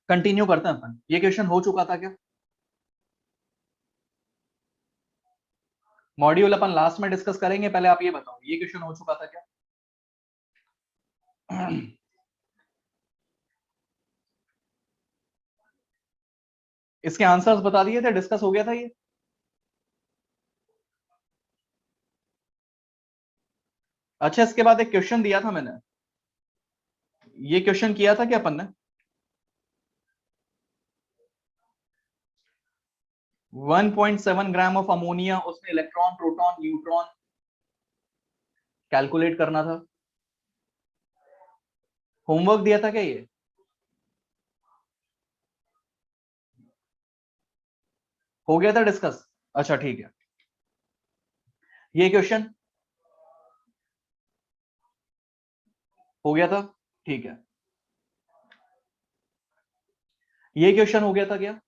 Continue करते हैं अपन। ये क्वेश्चन हो चुका था क्या? मॉड्यूल अपन लास्ट में डिस्कस करेंगे, पहले आप ये बताओ ये क्वेश्चन हो चुका था क्या? इसके आंसर्स बता दिए थे, डिस्कस हो गया था ये? अच्छा, इसके बाद एक क्वेश्चन दिया था मैंने, ये क्वेश्चन किया था क्या अपन ने? 1.7 ग्राम ऑफ अमोनिया, उसमें इलेक्ट्रॉन प्रोटॉन न्यूट्रॉन कैलकुलेट करना था। होमवर्क दिया था क्या ये? हो गया था डिस्कस? अच्छा ठीक है। ये क्वेश्चन हो गया था, ठीक है। ये क्वेश्चन हो गया था क्या?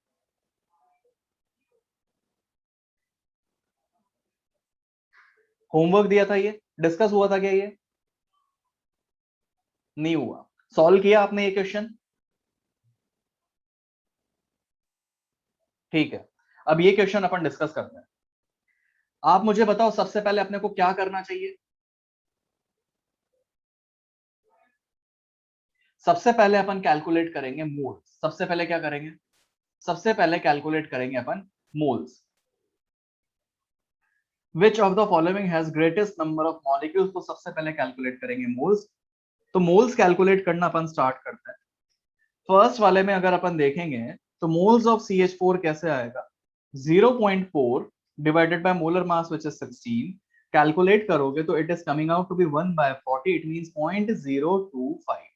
होमवर्क दिया था ये, डिस्कस हुआ था क्या ये? नहीं हुआ। सॉल्व किया आपने ये क्वेश्चन? ठीक है, अब ये क्वेश्चन अपन डिस्कस करते हैं। आप मुझे बताओ सबसे पहले अपने को क्या करना चाहिए? सबसे पहले अपन कैलकुलेट करेंगे मोल्स। सबसे पहले क्या करेंगे? सबसे पहले कैलकुलेट करेंगे अपन moles. Which of the following has greatest number of molecules, तो सबसे पहले कैलकुलेट करेंगे मोल्स। तो मोल्स कैलकुलेट करना अपन स्टार्ट करते हैं। फर्स्ट वाले में अगर अपन देखेंगे तो मोल्स ऑफ CH4 कैसे आएगा? 0.4 divided by molar mass which is 16। Calculate करोगे तो it is coming out to be 1/40, it means 0.025।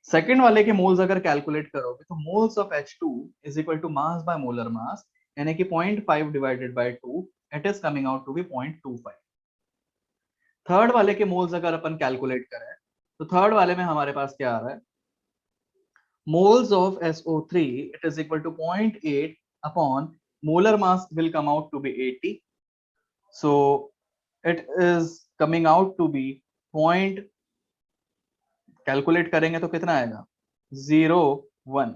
Second वाले के मोल्स अगर कैलकुलेट करोगे तो moles of H2 is equal to mass by molar mass, यानी कि 0.5 divided by 2, it is coming out to be 0.25। Third वाले के मोल्स अगर अपन कैलकुलेट करें तो थर्ड वाले में हमारे पास क्या आ रहा है? moles of SO3, it is equal to 0.8 upon molar mass will come out to be 80. So it is coming out to be point, calculate करेंगे तो कितना आएगा? 0.1।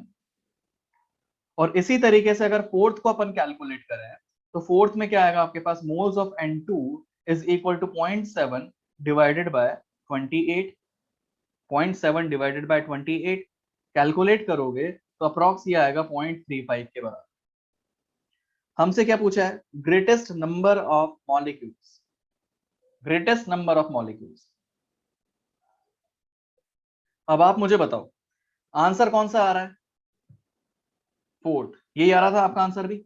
और इसी तरीके से अगर फोर्थ को अपन कैलकुलेट करें तो फोर्थ में क्या आएगा आपके पास? Moles of N2 is equal to 0.7 divided by 28। 0.7 divided by 28 calculate करोगे तो अप्रॉक्स ये आएगा 0.35 के बराबर। हमसे क्या पूछा है? Greatest number of molecules. Greatest number of molecules. अब आप मुझे बताओ आंसर कौन सा आ रहा है? फोर्थ, यही आ रहा था आपका आंसर भी?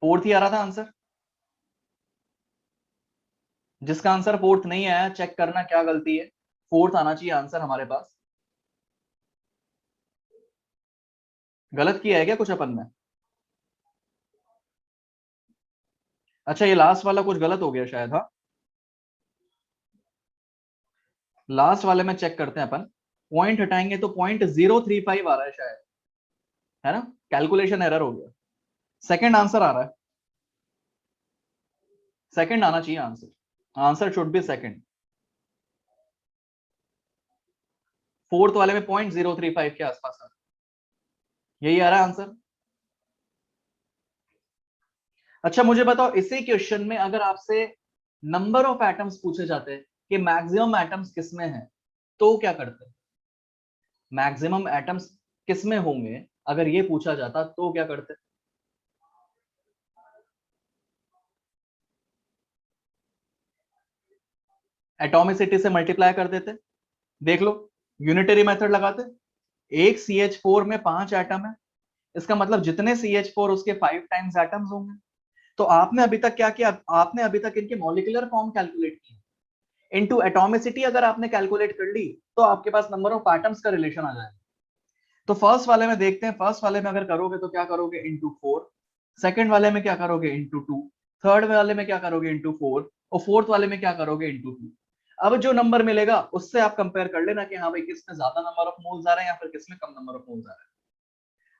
फोर्थ ही आ रहा था आंसर। जिसका आंसर फोर्थ नहीं आया चेक करना क्या गलती है। फोर्थ आना चाहिए आंसर हमारे पास। गलत किया है क्या कुछ अपन ने? अच्छा, ये लास्ट वाला कुछ गलत हो गया शायद। हाँ, लास्ट वाले में चेक करते हैं अपन। पॉइंट हटाएंगे तो 0.035 आ रहा है शायद, है ना? कैलकुलेशन एरर हो गया। सेकंड आंसर आ रहा है, सेकंड आना चाहिए answer. Answer should be second. Fourth वाले में 0.035 के आसपास आ रहा है, यही आ रहा है आंसर। अच्छा मुझे बताओ इसी क्वेश्चन में अगर आपसे नंबर ऑफ एटम्स पूछे जाते हैं कि मैक्सिमम एटम्स किसमें हैं, तो क्या करते हैं? मैक्सिमम एटम्स किसमें होंगे अगर ये पूछा जाता तो क्या करते? एटॉमिसिटी से मल्टीप्लाई कर देते। देख लो, यूनिटरी मेथड लगाते। एक CH4 में 5 एटम है, इसका मतलब जितने CH4 उसके 5 टाइम्स एटम्स होंगे। तो आपने अभी तक क्या किया? आपने अभी तक इनके मॉलिक्यूलर फॉर्म कैलकुलेट की, इनटू एटॉमिसिटी अगर आपने कैलकुलेट कर ली तो आपके पास नंबर ऑफ एटम्स का रिलेशन आ जाएगा। तो फर्स्ट वाले में देखते हैं, फर्स्ट वाले में अगर करोगे तो क्या करोगे? इंटू 4। सेकेंड वाले में क्या करोगे? इंटू 2। थर्ड वाले में क्या करोगे? इंटू 4। और फोर्थ वाले में क्या करोगे? इंटू 2। अब जो नंबर मिलेगा उससे आप कंपेयर कर लेना कि हाँ भाई किसमें ज्यादा नंबर ऑफ मोल्स आ रहे हैं या फिर किसमें कम नंबर ऑफ मोल्स आ रहे हैं।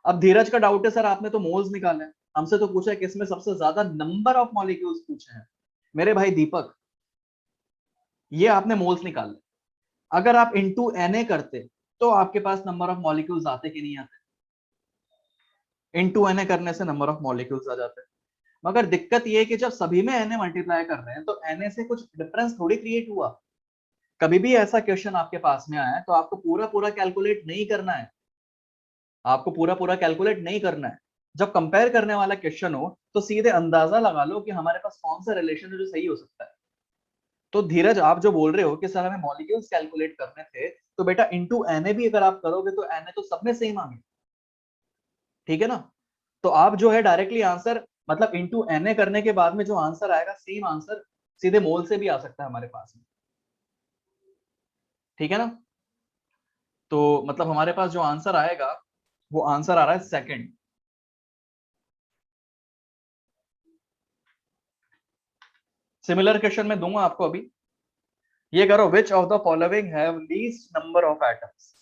अब धीरज का डाउट है सर आपने तो मोल्स निकाले हैं, हमसे तो पूछा है किसमें सबसे ज्यादा नंबर ऑफ मॉलिक्यूल्स पूछे हैं। मेरे भाई दीपक, ये आपने मोल्स निकाले, अगर आप इंटू Na करते तो आपके पास नंबर ऑफ मॉलिक्यूल्स आते कि नहीं आते? इंटू Na करने से नंबर ऑफ मॉलिक्यूल्स आ जाते हैं। मगर दिक्कत ये है कि जब सभी में Na मल्टीप्लाई कर रहे हैं तो Na से कुछ डिफरेंस थोड़ी क्रिएट हुआ। कभी भी ऐसा क्वेश्चन आपके पास में आया तो आपको पूरा पूरा कैलकुलेट नहीं करना है, आपको पूरा पूरा कैलकुलेट नहीं करना है। जब कंपेयर करने वाला क्वेश्चन हो तो सीधे अंदाजा लगा लो कि हमारे पास कौन सा रिलेशन है जो सही हो सकता है। तो धीरज, आप जो बोल रहे हो कि सर हमें मॉलिक्यूल्स कैलकुलेट करने थे, तो बेटा इनटू Na भी अगर आप करोगे तो Na तो सब में सेम आ गया, ठीक है ना? तो आप जो है डायरेक्टली आंसर, मतलब इनटू Na करने के बाद में जो आंसर आएगा सेम आंसर सीधे मोल से भी आ सकता है हमारे पास में, ठीक है ना? तो मतलब हमारे पास जो आंसर आएगा वो आंसर आ रहा है सेकंड। सिमिलर क्वेश्चन मैं दूंगा आपको अभी। ये करो, विच of the following have least number of atoms,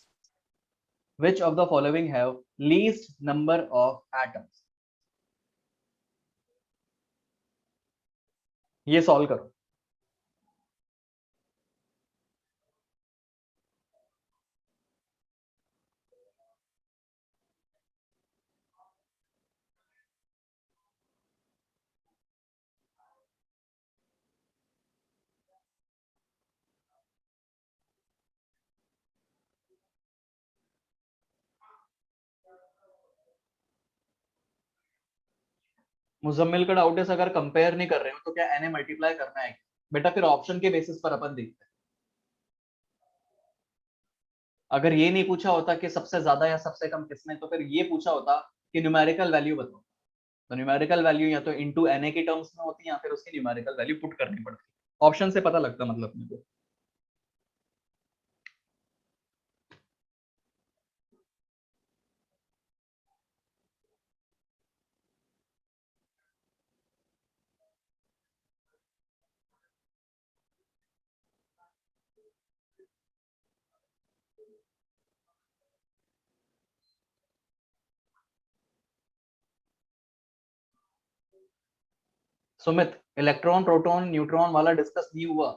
which of the following have least number of atoms, ये सॉल्व करो। मुजम्मिल का डाउट है, अगर कंपेयर नहीं कर रहे हो तो क्या Na मल्टीप्लाई करना है? बेटा फिर ऑप्शन के बेसिस पर अपन देखते हैं। अगर ये नहीं पूछा होता कि सबसे ज्यादा या सबसे कम किसमें, तो फिर ये पूछा होता कि न्यूमेरिकल वैल्यू बताओ। तो न्यूमेरिकल वैल्यू या तो इनटू Na की टर्म्स में होती है या फिर उसकी न्यूमेरिकल वैल्यू पुट करनी पड़ती है। ऑप्शन से पता लगता मतलब मेरे को। सुमित, इलेक्ट्रॉन प्रोटॉन न्यूट्रॉन वाला डिस्कस नहीं हुआ?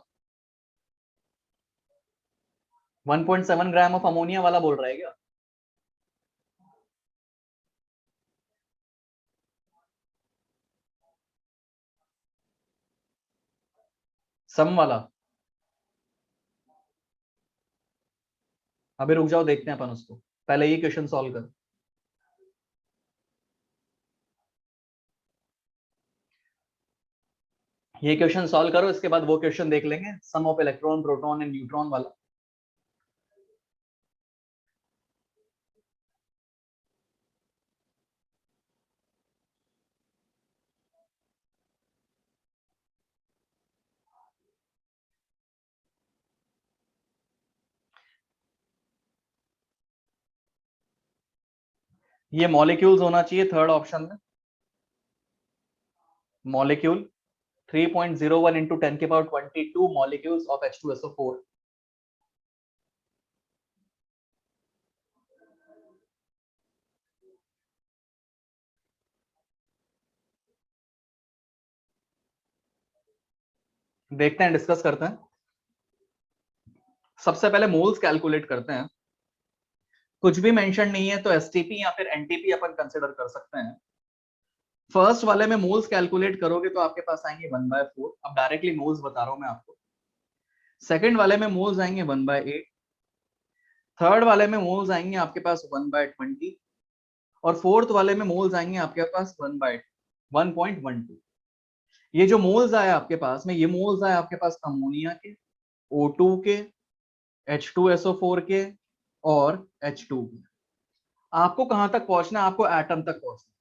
1.7 ग्राम ऑफ अमोनिया वाला बोल रहा है क्या? सम वाला? अभी रुक जाओ, देखते हैं अपन उसको, पहले ये क्वेश्चन सॉल्व कर। ये क्वेश्चन सॉल्व करो, इसके बाद वो क्वेश्चन देख लेंगे, sum of electron proton and neutron वाला। ये मॉलिक्यूल्स होना चाहिए थर्ड ऑप्शन में। मॉलिक्यूल 3.01 इंटू 10 के पावर 22 मॉलिक्यूल्स ऑफ H2SO4। देखते हैं, डिस्कस करते हैं। सबसे पहले मोल्स कैलकुलेट करते हैं। कुछ भी मेंशन नहीं है तो एसटीपी या फिर एनटीपी अपन कंसिडर कर सकते हैं। फर्स्ट वाले में मोल्स कैलकुलेट करोगे तो आपके पास आएंगे 1/4। अब डायरेक्टली मोल्स बता रहा हूं मैं आपको। सेकंड वाले में मोल्स आएंगे 1/8। थर्ड वाले में मोल्स आएंगे आपके पास 1/20। और फोर्थ वाले में मोल्स आएंगे आपके पास 1/1.12। ये जो मोल्स आए आपके पास में, ये मोल्स आए आपके पास अमोनिया के, O2 के, H2SO4 के और H2 के। आपको कहां तक पहुंचना है? आपको एटम तक पहुंचना है।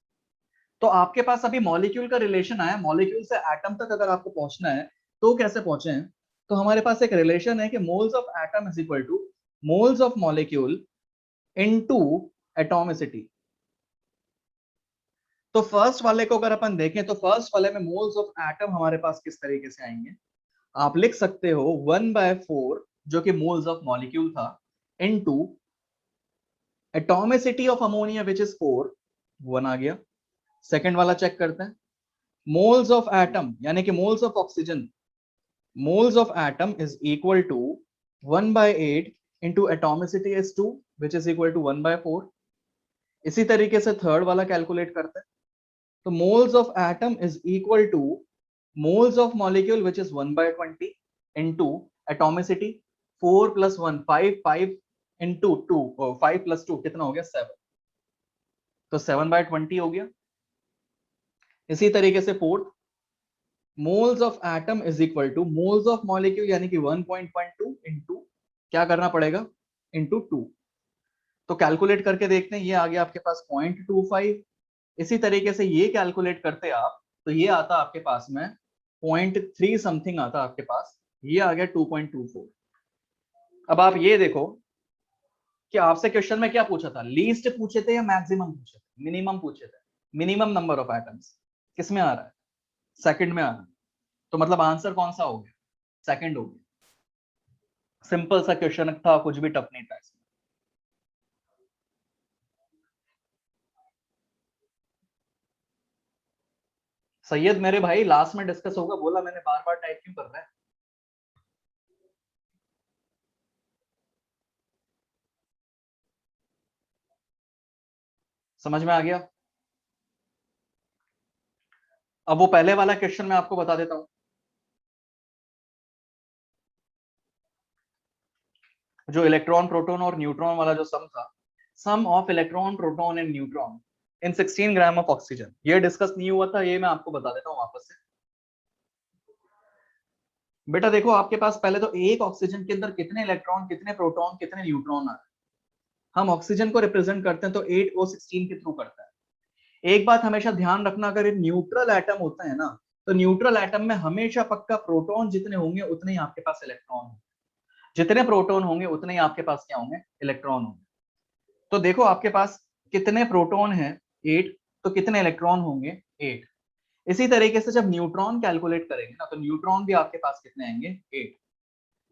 तो आपके पास अभी मॉलिक्यूल का रिलेशन आया, मॉलिक्यूल से एटम तक अगर आपको पहुंचना है तो कैसे पहुंचे हैं? तो हमारे पास एक रिलेशन है कि moles of atom is equal two moles of molecule into atomicity. तो फर्स्ट वाले को अगर अपन देखें तो फर्स्ट वाले में मोल्स ऑफ एटम हमारे पास किस तरीके से आएंगे? आप लिख सकते हो 1/4 जो कि मोल्स ऑफ मॉलिक्यूल था, into atomicity of ammonia which is 4, 1 आ गया। सेकंड वाला चेक करते हैं। मोल्स ऑफ एटम यानी कि moles of oxygen, moles of atom is equal to 1/8 into atomicity is 2 which is equal to 1/4। इसी तरीके से थर्ड वाला कैलकुलेट करते हैं। तो moles of atom is equal two moles of molecule which is 1/20 into atomicity 4 plus 1 5 5 into 2 5 plus 2 कितना हो गया 7। तो 7/20 हो गया। इसी तरीके से fourth moles of atom is equal two moles of molecule यानी कि 1.12 इंटू क्या करना पड़ेगा इंटू 2। तो कैलकुलेट करके देखते हैं, ये आ गया आपके पास 0.25। इसी तरीके से ये कैलकुलेट करते आप तो ये आता आपके पास में 0.3 समथिंग आता आपके पास, ये आ गया 2.24। अब आप ये देखो कि आपसे क्वेश्चन में क्या पूछा था, लीस्ट पूछे थे या मैक्सिमम पूछे थे, मिनिमम पूछे थे। मिनिमम नंबर ऑफ एटम्स किस में आ रहा है, सेकंड में आ रहा है। तो मतलब आंसर कौन सा हो गया, सेकंड हो गया। सिंपल सा क्वेश्चन था, कुछ भी टफ नहीं था इसमें। सैयद मेरे भाई लास्ट में डिस्कस होगा बोला मैंने, बार बार टाइप क्यों कर रहा है। समझ में आ गया। अब वो पहले वाला क्वेश्चन मैं आपको बता देता हूं। जो इलेक्ट्रॉन प्रोटॉन और न्यूट्रॉन वाला जो सम था, sum of electron proton and neutron in 16 gram of oxygen, ये डिस्कस नहीं हुआ था, ये मैं आपको बता देता हूं वापस से। बेटा देखो आपके पास पहले तो एक ऑक्सीजन के अंदर कितने इलेक्ट्रॉन कितने प्रोटॉन कितने न्यूट्रॉन आ रहे हैं। हम ऑक्सीजन को रिप्रेजेंट करते हैं तो 8O16 के थ्रू करता है। एक बात हमेशा ध्यान रखना, अगर ये न्यूट्रल एटम होता है ना, तो न्यूट्रल एटम में हमेशा पक्का प्रोटॉन जितने होंगे उतने ही आपके पास इलेक्ट्रॉन होंगे, जितने प्रोटॉन होंगे उतने ही आपके पास क्या होंगे, इलेक्ट्रॉन होंगे। तो देखो आपके पास कितने प्रोटॉन है 8, तो कितने इलेक्ट्रॉन होंगे 8। इसी तरीके से जब न्यूट्रॉन कैलकुलेट करेंगे ना, तो न्यूट्रॉन भी आपके पास कितने आएंगे 8।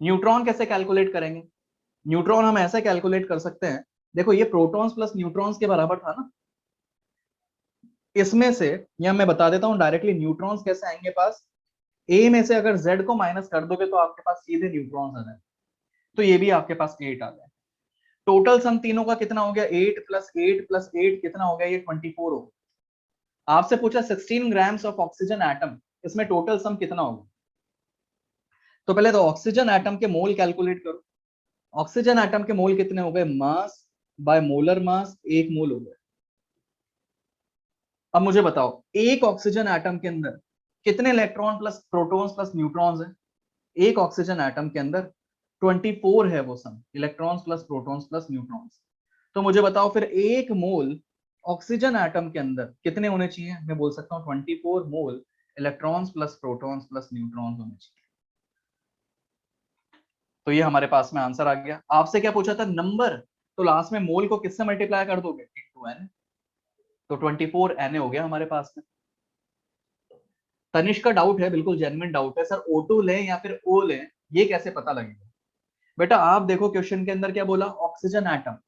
न्यूट्रॉन कैसे कैलकुलेट करेंगे, न्यूट्रॉन हम ऐसे कैलकुलेट कर सकते हैं, देखो ये प्रोटॉन्स प्लस न्यूट्रॉन्स के बराबर था ना, इसमें से या मैं बता देता हूं डायरेक्टली न्यूट्रॉन्स कैसे आएंगे पास। ए में से अगर जेड को माइनस कर दोगे तो आपके पास सीधे न्यूट्रॉन्स आ जाए, तो ये भी आपके पास 8 आ गए। टोटल सम तीनों का कितना हो गया, 8 प्लस 8 प्लस 8 कितना हो गया, ये 24 हो गया। आपसे पूछा 16 ग्राम्स ऑफ ऑक्सीजन एटम, इसमें टोटल सम कितना होगा। तो पहले तो ऑक्सीजन एटम के मोल कैलकुलेट करो। ऑक्सीजन एटम के मोल कितने हो गए, मास बाय मोलर मास 1 मोल हो गया। अब मुझे बताओ एक ऑक्सीजन एटम के अंदर कितने electron plus protons plus neutrons है। एक ऑक्सीजन एटम के अंदर 24 है वो sum, electrons plus protons plus neutrons. तो मुझे बताओ फिर एक मोल ऑक्सीजन एटम के अंदर कितने होने चाहिए, मैं बोल सकता हूँ 24 मोल electrons plus protons plus neutrons होने चाहिए। तो ये हमारे पास में आंसर आ गया। आपसे क्या पूछा था, नंबर, तो लास्ट में मोल को किससे मल्टीप्लाई कर दोगे, इनटू एन। तो 24 एन हो गया हमारे पास में। तनिष्क का डाउट है, बिल्कुल जेन्युइन डाउट है, सर O2 लें या फिर O लें, ये कैसे पता लगेगा। बेटा आप देखो क्वेश्चन के अंदर क्या बोला, ऑक्सीजन एटम।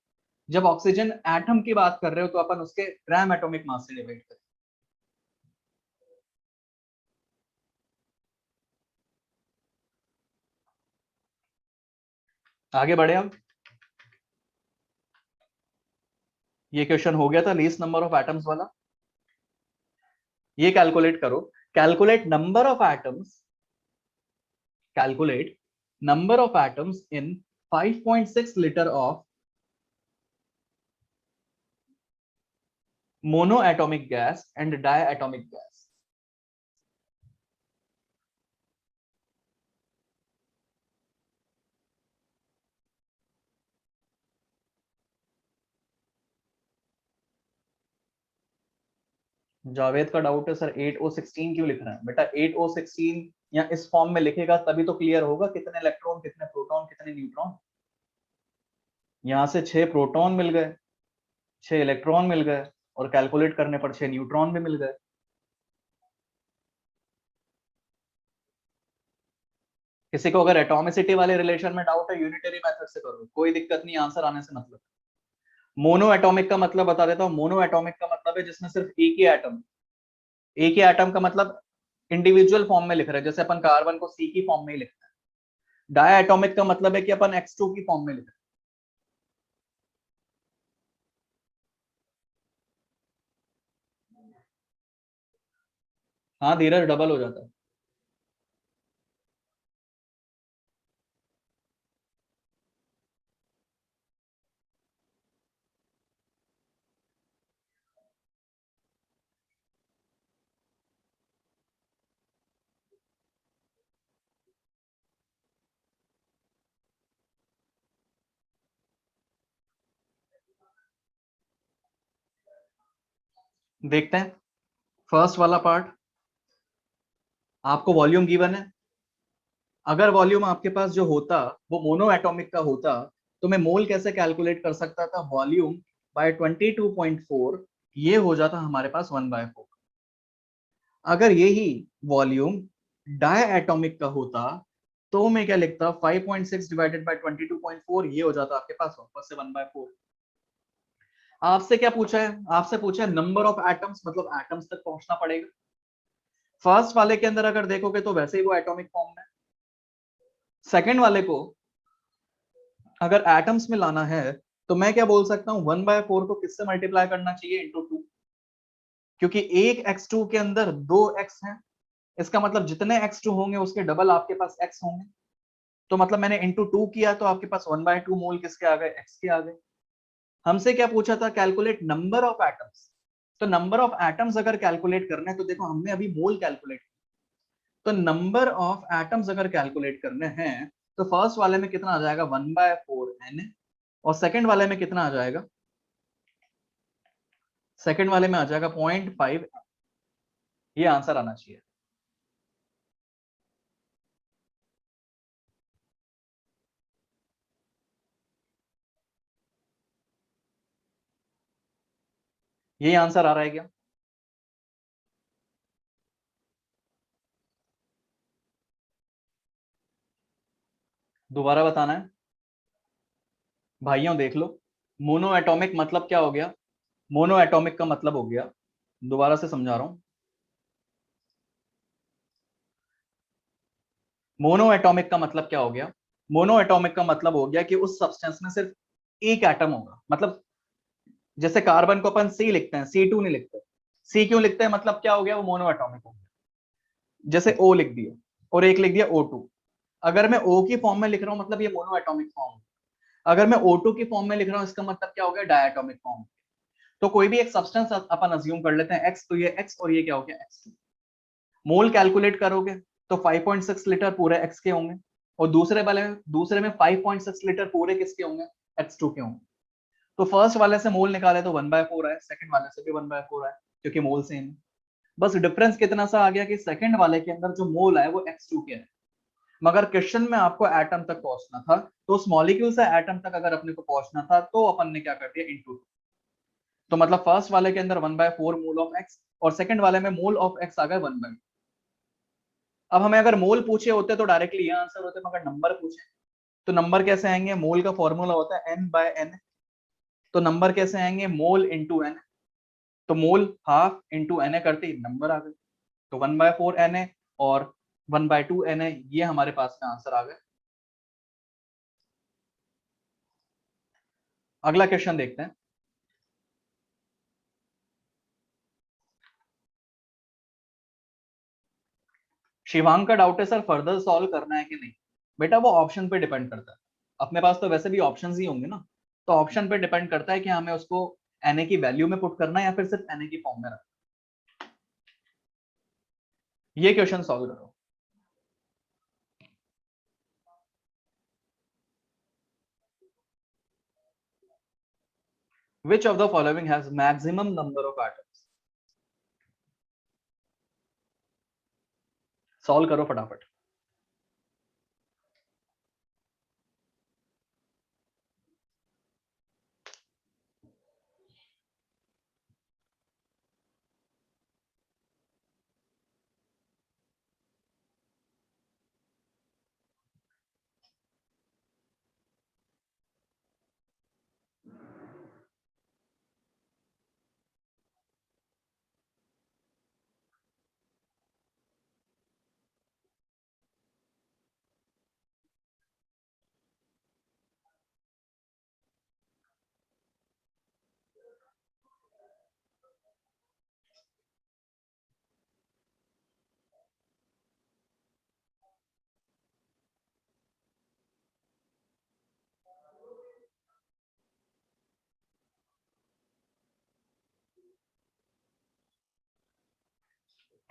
जब ऑक्सीजन एटम की बात कर रहे हो तो अपन उसके ग्राम एटॉमिक मास से डिवाइड करें। आगे बढ़े हम। ये क्वेश्चन हो गया था लीस्ट नंबर ऑफ एटम्स वाला। ये कैलकुलेट करो, calculate number of atoms, calculate number of atoms in 5.6 liter of monoatomic gas and diatomic gas। Javed का डाउट है सर 8O16 क्यों लिख रहे हैं, बेटा 8O16 या इस फॉर्म में लिखेगा तभी तो क्लियर होगा कितने इलेक्ट्रॉन कितने प्रोटॉन कितने न्यूट्रॉन। यहां से 6 प्रोटॉन मिल गए, 6 इलेक्ट्रॉन मिल गए, और कैलकुलेट करने पर 6 न्यूट्रॉन भी मिल गए। किसी को अगर एटॉमिसिटी वाले रिलेशन में डाउट है यूनिटरी मेथड से करो, कोई दिक्कत नहीं, आंसर आने से मतलब। मोनो एटॉमिक का मतलब बता देता हूँ, मोनो एटॉमिक का मतलब है जिसमें सिर्फ एक ही एटम, एक ही एटम का मतलब इंडिविजुअल फॉर्म में लिख रहे हैं, जैसे अपन कार्बन को सी की फॉर्म में ही लिखते हैं। डायटोमिक का मतलब है कि अपन X2 की फॉर्म में लिख रहे हैं। हाँ धीरज, डबल हो जाता है। देखते हैं फर्स्ट वाला पार्ट। आपको वॉल्यूम गिवन है। अगर वॉल्यूम आपके पास जो होता वो मोनो एटॉमिक का होता, तो मैं मोल कैसे कैलकुलेट कर सकता था? वॉल्यूम बाय 22.4, ये हो जाता हमारे पास 1/4। अगर यही वॉल्यूम डाई एटॉमिक का होता, तो मैं क्या लिखता? 5.6 डिवाइडेड बाय 22.4, ये हो जाता आपके पास वापस से 1/4। आपसे क्या पूछा है? आपसे पूछा है नंबर ऑफ एटम्स, मतलब एटम्स तक पहुंचना पड़ेगा। फर्स्ट वाले के अंदर अगर देखोगे तो वैसे ही वो एटॉमिक फॉर्म में। सेकंड वाले को अगर एटम्स में लाना है, तो मैं क्या बोल सकता हूँ? 1/4 को किससे मल्टीप्लाई करना चाहिए? इंटू 2। क्योंकि एक X2 के अंदर दो X हैं, इसका मतलब जितने X2 होंगे उसके डबल आपके पास X होंगे। तो मतलब मैंने इंटू 2 किया, तो आपके पास 1/2 मोल किसके आ गए? X के आ गए। हमसे क्या पूछा था? Calculate number of atoms. तो नंबर ऑफ एटम्स अगर कैलकुलेट करना है, तो देखो हमने अभी मोल कैलकुलेट, तो नंबर ऑफ एटम्स अगर कैलकुलेट करने हैं, तो फर्स्ट वाले में कितना आ जाएगा? 1/4 n। और सेकंड वाले में कितना आ जाएगा? सेकंड वाले में आ जाएगा 0.5। ये आंसर आना चाहिए। यही आंसर आ रहा है क्या? दोबारा बताना है भाइयों, देख लो। मोनो एटॉमिक मतलब क्या हो गया? मोनो एटॉमिक का मतलब हो गया, दोबारा से समझा रहा हूं। मोनो एटॉमिक का मतलब क्या हो गया? मोनो एटॉमिक का मतलब हो गया कि उस सब्सटेंस में सिर्फ एक एटम होगा। मतलब जैसे कार्बन को अपन सी लिखते हैं, C2 नहीं लिखते। सी क्यों लिखते हैं? मतलब क्या हो गया? वो मोनो एटॉमिक हो गया। जैसे O लिख दिया और एक लिख दिया O2। अगर मैं O की फॉर्म में लिख रहा हूं, मतलब ये मोनो एटॉमिक फॉर्म। अगर मैं O2 की फॉर्म में लिख रहा हूं, इसका मतलब क्या हो गया? Diatomic form. तो कोई भी एक सब्सटेंस अपन अज्यूम कर लेते हैं X, तो ये X और ये क्या हो गया? X2। मोल कैलकुलेट करोगे तो 5.6 लीटर पूरे X के होंगे, और दूसरे में 5.6 लीटर पूरे किसके होंगे? X2 के होंगे। तो फर्स्ट वाले से मोल निकाले तो 1/4 आए, सेकंड वाले से भी 1/4 आए, क्योंकि मोल सेम है। बस डिफरेंस कितना सा आ गया कि सेकंड वाले के अंदर जो मोल है वो X2 के है। मगर क्वेश्चन में आपको एटम तक पहुंचना था, तो उस मॉलिक्यूल से एटम तक अगर अपने को पहुंचना था, तो अपन ने क्या कर दिया? इंटू। तो मतलब फर्स्ट वाले के अंदर 1/4 मोल ऑफ एक्स, और सेकंड वाले में मोल ऑफ एक्स आ गए 1/2। अब हमें अगर मोल पूछे होते तो डायरेक्टली ये आंसर होते, मगर नंबर पूछे तो नंबर कैसे आएंगे? मोल का फॉर्मूला होता है n/n। तो नंबर कैसे आएंगे? Mole into N. तो मोल हाफ इंटू एन करते ही नंबर आ गए। तो 1/4 na और 1/2 na, ये हमारे पास में आंसर आ गए। अगला क्वेश्चन देखते हैं। शिवांग का डाउट है सर फर्दर सॉल्व करना है कि नहीं। बेटा वो ऑप्शन पे डिपेंड करता है। अपने पास तो वैसे भी ऑप्शंस ही होंगे ना। तो ऑप्शन पे डिपेंड करता है कि हमें उसको na की वैल्यू में पुट करना है या फिर सिर्फ na की फॉर्म में रखना है। ये क्वेश्चन सॉल्व करो। विच of the following has maximum number of atoms? Solve करो फटाफट।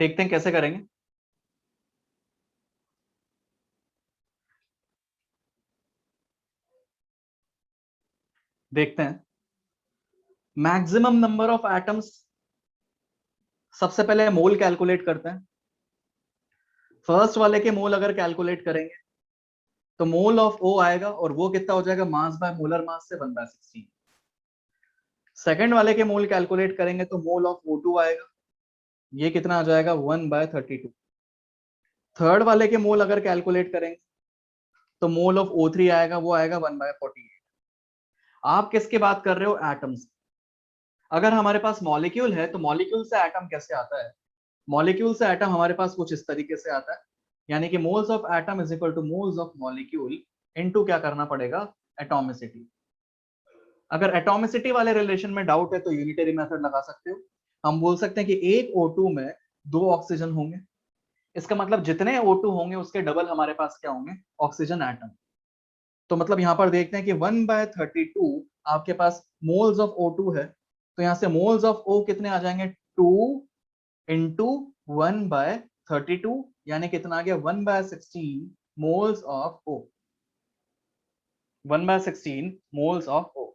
देखते हैं कैसे करेंगे। देखते हैं मैक्सिमम नंबर ऑफ एटम्स, सबसे पहले मोल कैलकुलेट करते हैं। फर्स्ट वाले के मोल अगर कैलकुलेट करेंगे तो मोल ऑफ ओ आएगा, और वो कितना हो जाएगा, मास बाय मोलर मास से 1/16। सेकंड वाले के मोल कैलकुलेट करेंगे तो मोल ऑफ O2 आएगा, ये कितना आ जाएगा, 1/32। थर्ड वाले के मोल अगर कैलकुलेट करेंगे तो मोल ऑफ O3 आएगा, वो आएगा 1/48। आप किसकी बात कर रहे हो, एटम्स। अगर हमारे पास मॉलिक्यूल है तो मॉलिक्यूल से एटम कैसे आता है, मॉलिक्यूल से एटम हमारे पास कुछ इस तरीके से आता है, यानी कि moles of atom is equal two moles of molecule into क्या करना पड़ेगा, एटॉमिसिटी। अगर एटॉमिसिटी वाले रिलेशन में डाउट है तो यूनिटरी मेथड लगा सकते हो। हम बोल सकते हैं कि एक O2 में 2 ऑक्सीजन होंगे, इसका मतलब जितने O2 होंगे उसके डबल हमारे पास क्या होंगे, ऑक्सीजन एटम। तो मतलब यहाँ पर देखते हैं कि 1/32 आपके पास मोल्स ऑफ O2 है, तो यहाँ से मोल्स ऑफ O कितने आ जाएंगे, 2 इंटू 1/32, यानी कितना आ गया, 1/16 moles of O। 1/16 moles of O।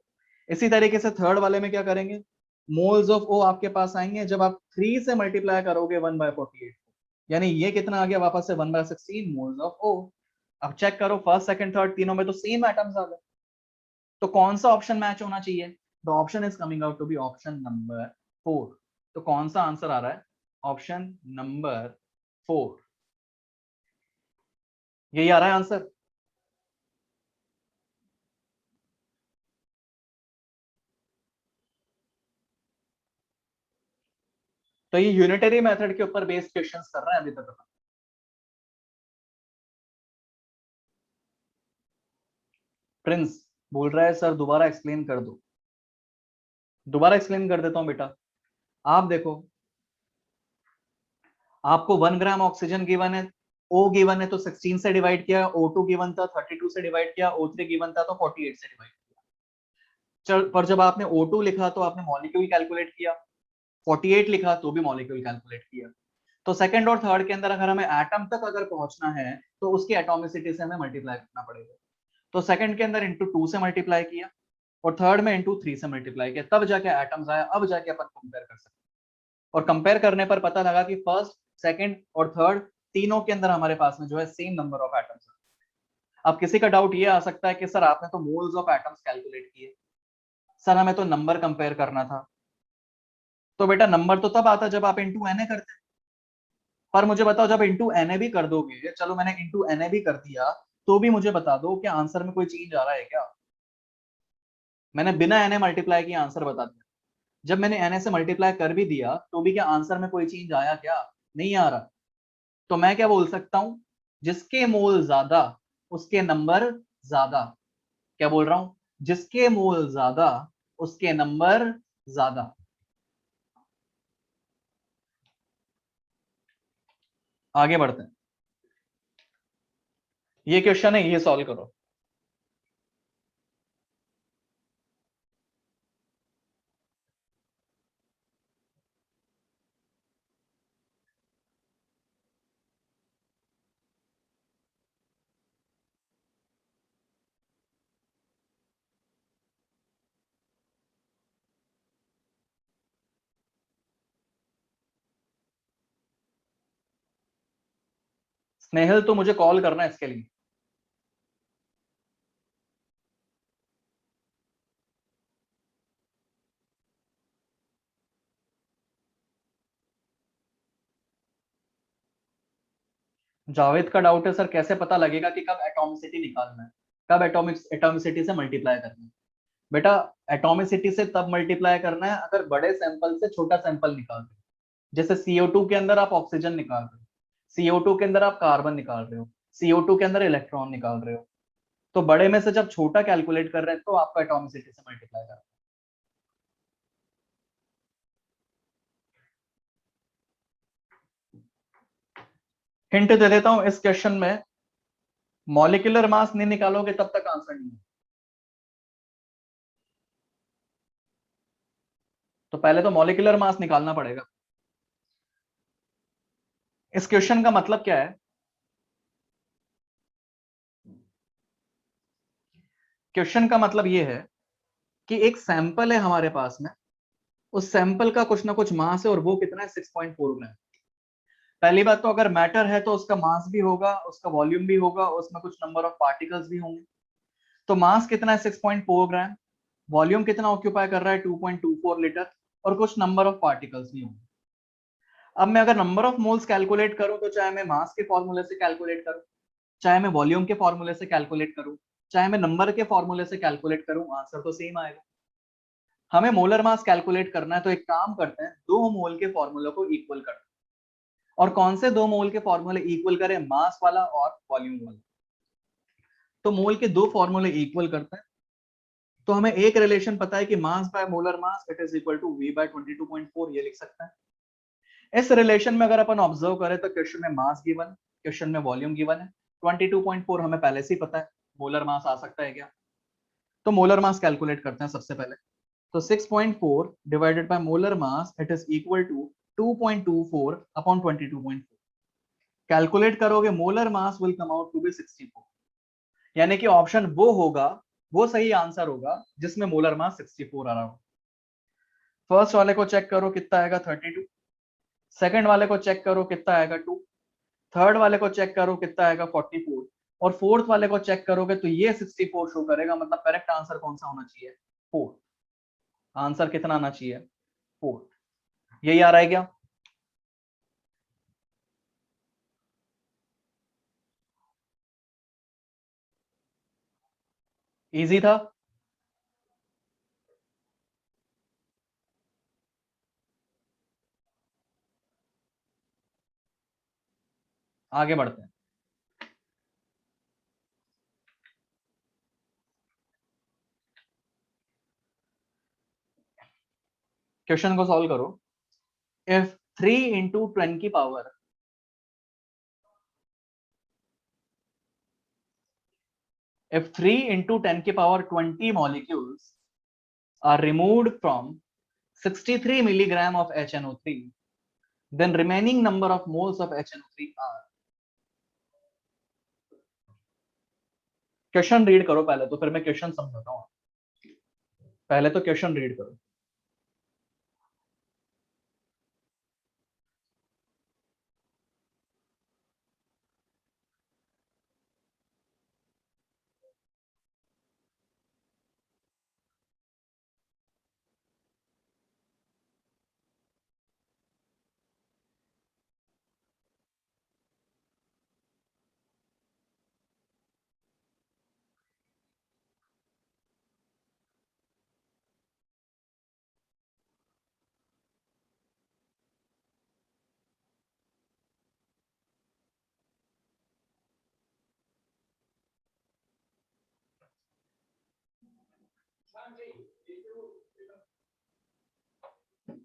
इसी तरीके से थर्ड वाले में क्या करेंगे, मोल्स ऑफ O आपके पास आएंगे जब आप 3 से मल्टीप्लाई करोगे 1/48, यानी ये कितना आ गया वापस से 1/16 मोल्स ऑफ O। अब चेक करो फर्स्ट सेकंड थर्ड तीनों में तो सेम एटम्स आ गए, तो कौन सा ऑप्शन मैच होना चाहिए, the option is coming out to be option number 4। तो कौन सा आंसर आ रहा है, ऑप्शन नंबर 4, यही आ रहा है आंसर। तो ये यूनिटरी मेथड के ऊपर बेस्ड क्वेश्चंस कर रहे हैं अभी तक अपन। प्रिंस बोल रहा है सर दोबारा एक्सप्लेन कर दो, दोबारा एक्सप्लेन कर देता हूं बेटा। आप देखो, आपको 1 ग्राम ऑक्सीजन गिवन है, ओ गिवन है तो 16 से डिवाइड किया, O2 गिवन था 32 से डिवाइड किया, O3 गिवन था तो 48 से डिवाइड किया। चल, पर जब आपने O2 लिखा तो आपने मॉलिक्यूल कैलकुलेट किया, 48 लिखा तो भी मॉलिक्यूल कैलकुलेट किया। तो सेकंड और थर्ड के अंदर अगर हमें एटम तक अगर पहुंचना है तो उसकी एटॉमिसिटी से हमें मल्टीप्लाई करना पड़ेगा। तो सेकंड के अंदर इंटू 2 से मल्टीप्लाई किया, और थर्ड में इंटू 3 से मल्टीप्लाई किया, तब जाके एटम्स आया, अब जाके अपन कंपेयर कर सकते हैं। और कंपेयर करने पर पता लगा कि फर्स्ट सेकंड और थर्ड तीनों के अंदर हमारे पास में जो है सेम नंबर ऑफ एटम्स। अब किसी का डाउट ये आ सकता है कि सर आपने तो मोल्स ऑफ एटम्स कैलकुलेट किए, सर हमें तो नंबर कंपेयर करना था। तो बेटा नंबर तो तब आता जब आप इंटू एन ए करते हैं, पर मुझे बताओ जब इंटू एन ए भी कर दोगे, चलो मैंने इंटू एन ए भी कर दिया, तो भी मुझे बता दो कि आंसर में कोई चेंज आ रहा है क्या। मैंने बिना एन ए मल्टीप्लाई किए आंसर बता दिया, जब मैंने एन ए से मल्टीप्लाई कर भी दिया तो भी क्या आंसर में कोई चेंज आया क्या, नहीं आ रहा। तो मैं क्या बोल सकता हूं, जिसके मोल ज्यादा उसके नंबर ज्यादा। क्या बोल रहा हूं, जिसके मोल ज्यादा उसके नंबर ज्यादा। आगे बढ़ते हैं, ये क्वेश्चन है, ये सॉल्व करो। स्नेहल तो मुझे कॉल करना है इसके लिए। जावेद का डाउट है सर कैसे पता लगेगा कि कब एटॉमिसिटी निकालना है, कब एटॉमिसिटी से मल्टीप्लाई करना है। बेटा एटॉमिसिटी से तब मल्टीप्लाई करना है अगर बड़े सैंपल से छोटा सैंपल निकाल रहे हो, जैसे CO2 के अंदर आप ऑक्सीजन निकाल रहे हो, CO2 के अंदर आप कार्बन निकाल रहे हो, CO2 के अंदर इलेक्ट्रॉन निकाल रहे हो, तो बड़े में से जब छोटा कैलकुलेट कर रहे हैं तो आपको एटॉमिसिटी से मल्टीप्लाई करना है। हिंट दे देता हूं, इस क्वेश्चन में मॉलिक्यूलर मास नहीं निकालोगे तब तक आंसर नहीं है। तो पहले तो मॉलिक्यूलर मास निकालना पड़ेगा। इस क्वेश्चन का मतलब क्या है? क्वेश्चन का मतलब ये है कि एक सैंपल है हमारे पास में, उस सैंपल का कुछ ना कुछ मास है और वो कितना है 6.4 ग्राम। पहली बात तो अगर मैटर है तो उसका मास भी होगा, उसका वॉल्यूम भी होगा, उसमें कुछ नंबर ऑफ पार्टिकल्स भी होंगे। तो मास कितना है 6.4 ग्राम, वॉल्यूम कितना ऑक्यूपाई कर रहा है 2.24 लीटर, और कुछ नंबर ऑफ पार्टिकल्स भी होंगे। अब मैं अगर नंबर ऑफ मोल्स कैलकुलेट करूं तो चाहे मैं मास के फॉर्मूले से कैलकुलेट करूं, चाहे मैं वॉल्यूम के फॉर्मूले से कैलकुलेट करूं, चाहे मैं नंबर के फॉर्मूले से कैलकुलेट करूं, आंसर तो सेम आएगा। हमें मोलर मास कैलकुलेट करना है तो एक काम करते हैं, दो मोल के फॉर्मूले को इक्वल करते हैं। और कौन से दो मोल के फॉर्मूले इक्वल करें? मास वाला और वॉल्यूम वाला। तो मोल के दो फॉर्मूले इक्वल करते हैं। तो हमें एक रिलेशन पता है कि mass by molar mass it is equal to V by 22.4, ये लिख सकते हैं। इस रिलेशन में अगर अपन ऑब्जर्व करें तो क्वेश्चन में मास गिवन, क्वेश्चन में वॉल्यूम गिवन है। 22.4 हमें पहले से ही पता है, मोलर मास आ सकता है क्या? तो मोलर मास कैलकुलेट करते हैं सबसे पहले। तो 6.4 divided by molar mass it is equal to 2.24 upon 22.4। Calculate करोगे molar mass will come out to be 64, यानी कि ऑप्शन वो होगा, वो सही आंसर होगा जिसमें मोलर मास 64 आ रहा हो। फर्स्ट वाले को चेक करो कितना आएगा 32, सेकंड वाले को चेक करो कितना आएगा 2, थर्ड वाले को चेक करो कितना आएगा 44, और फोर्थ वाले को चेक करोगे तो ये 64 शो करेगा। मतलब करेक्ट आंसर कौन सा होना चाहिए? 4। आंसर कितना आना चाहिए? 4। यही आ रहा है क्या? इजी था। आगे बढ़ते हैं। क्वेश्चन को सॉल्व करो। इफ 3 इंटू 10 की पावर if 3 into 10 की power 20 molecules are removed from 63 milligram of HNO3, then remaining number of moles of HNO3 are। Question read करो पहले, तो फिर मैं क्वेश्चन समझाता हूँ। पहले तो क्वेश्चन रीड करो।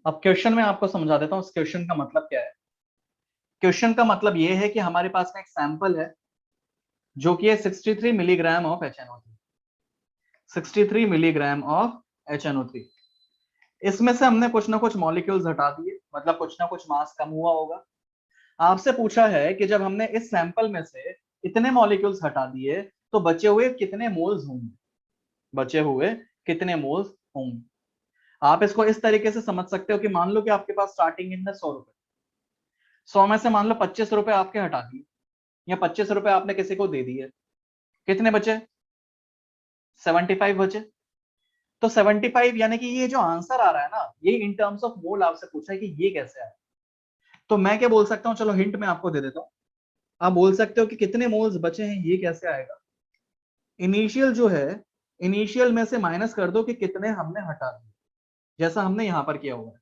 अब क्वेश्चन में आपको समझा देता हूँ क्वेश्चन का मतलब क्या है। क्वेश्चन का मतलब ये है कि हमारे पास में एक सैंपल है जो कि है 63 milligram of HNO3, 63 milligram of HNO3। इसमें से हमने कुछ ना कुछ मॉलिक्यूल्स हटा दिए, मतलब कुछ ना कुछ मास कम हुआ होगा। आपसे पूछा है कि जब हमने इस सैंपल में से इतने मॉलिक्यूल्स हटा दिए तो बचे हुए कितने मोल्स होंगे, बचे हुए कितने मोल्स होंगे। आप इसको इस तरीके से समझ सकते हो कि मान लो कि आपके पास स्टार्टिंग इन है 100 रुपए, 100 में से मान लो 25 रुपए आपके हटा दिए, या 25 रुपए आपने किसी को दे दिए, कितने बचे? 75 बचे। तो 75 यानी कि ये जो आंसर आ रहा है ना, ये इन टर्म्स ऑफ मोल आपसे पूछा है कि ये कैसे आया। तो मैं क्या बोल सकता हूँ, चलो हिंट मैं आपको दे देता हूँ। आप बोल सकते हो कि कितने मोल्स बचे हैं, ये कैसे आएगा। इनिशियल जो है, इनिशियल में से माइनस कर दो कि कितने हमने हटा दिए, जैसा हमने यहां पर किया हुआ है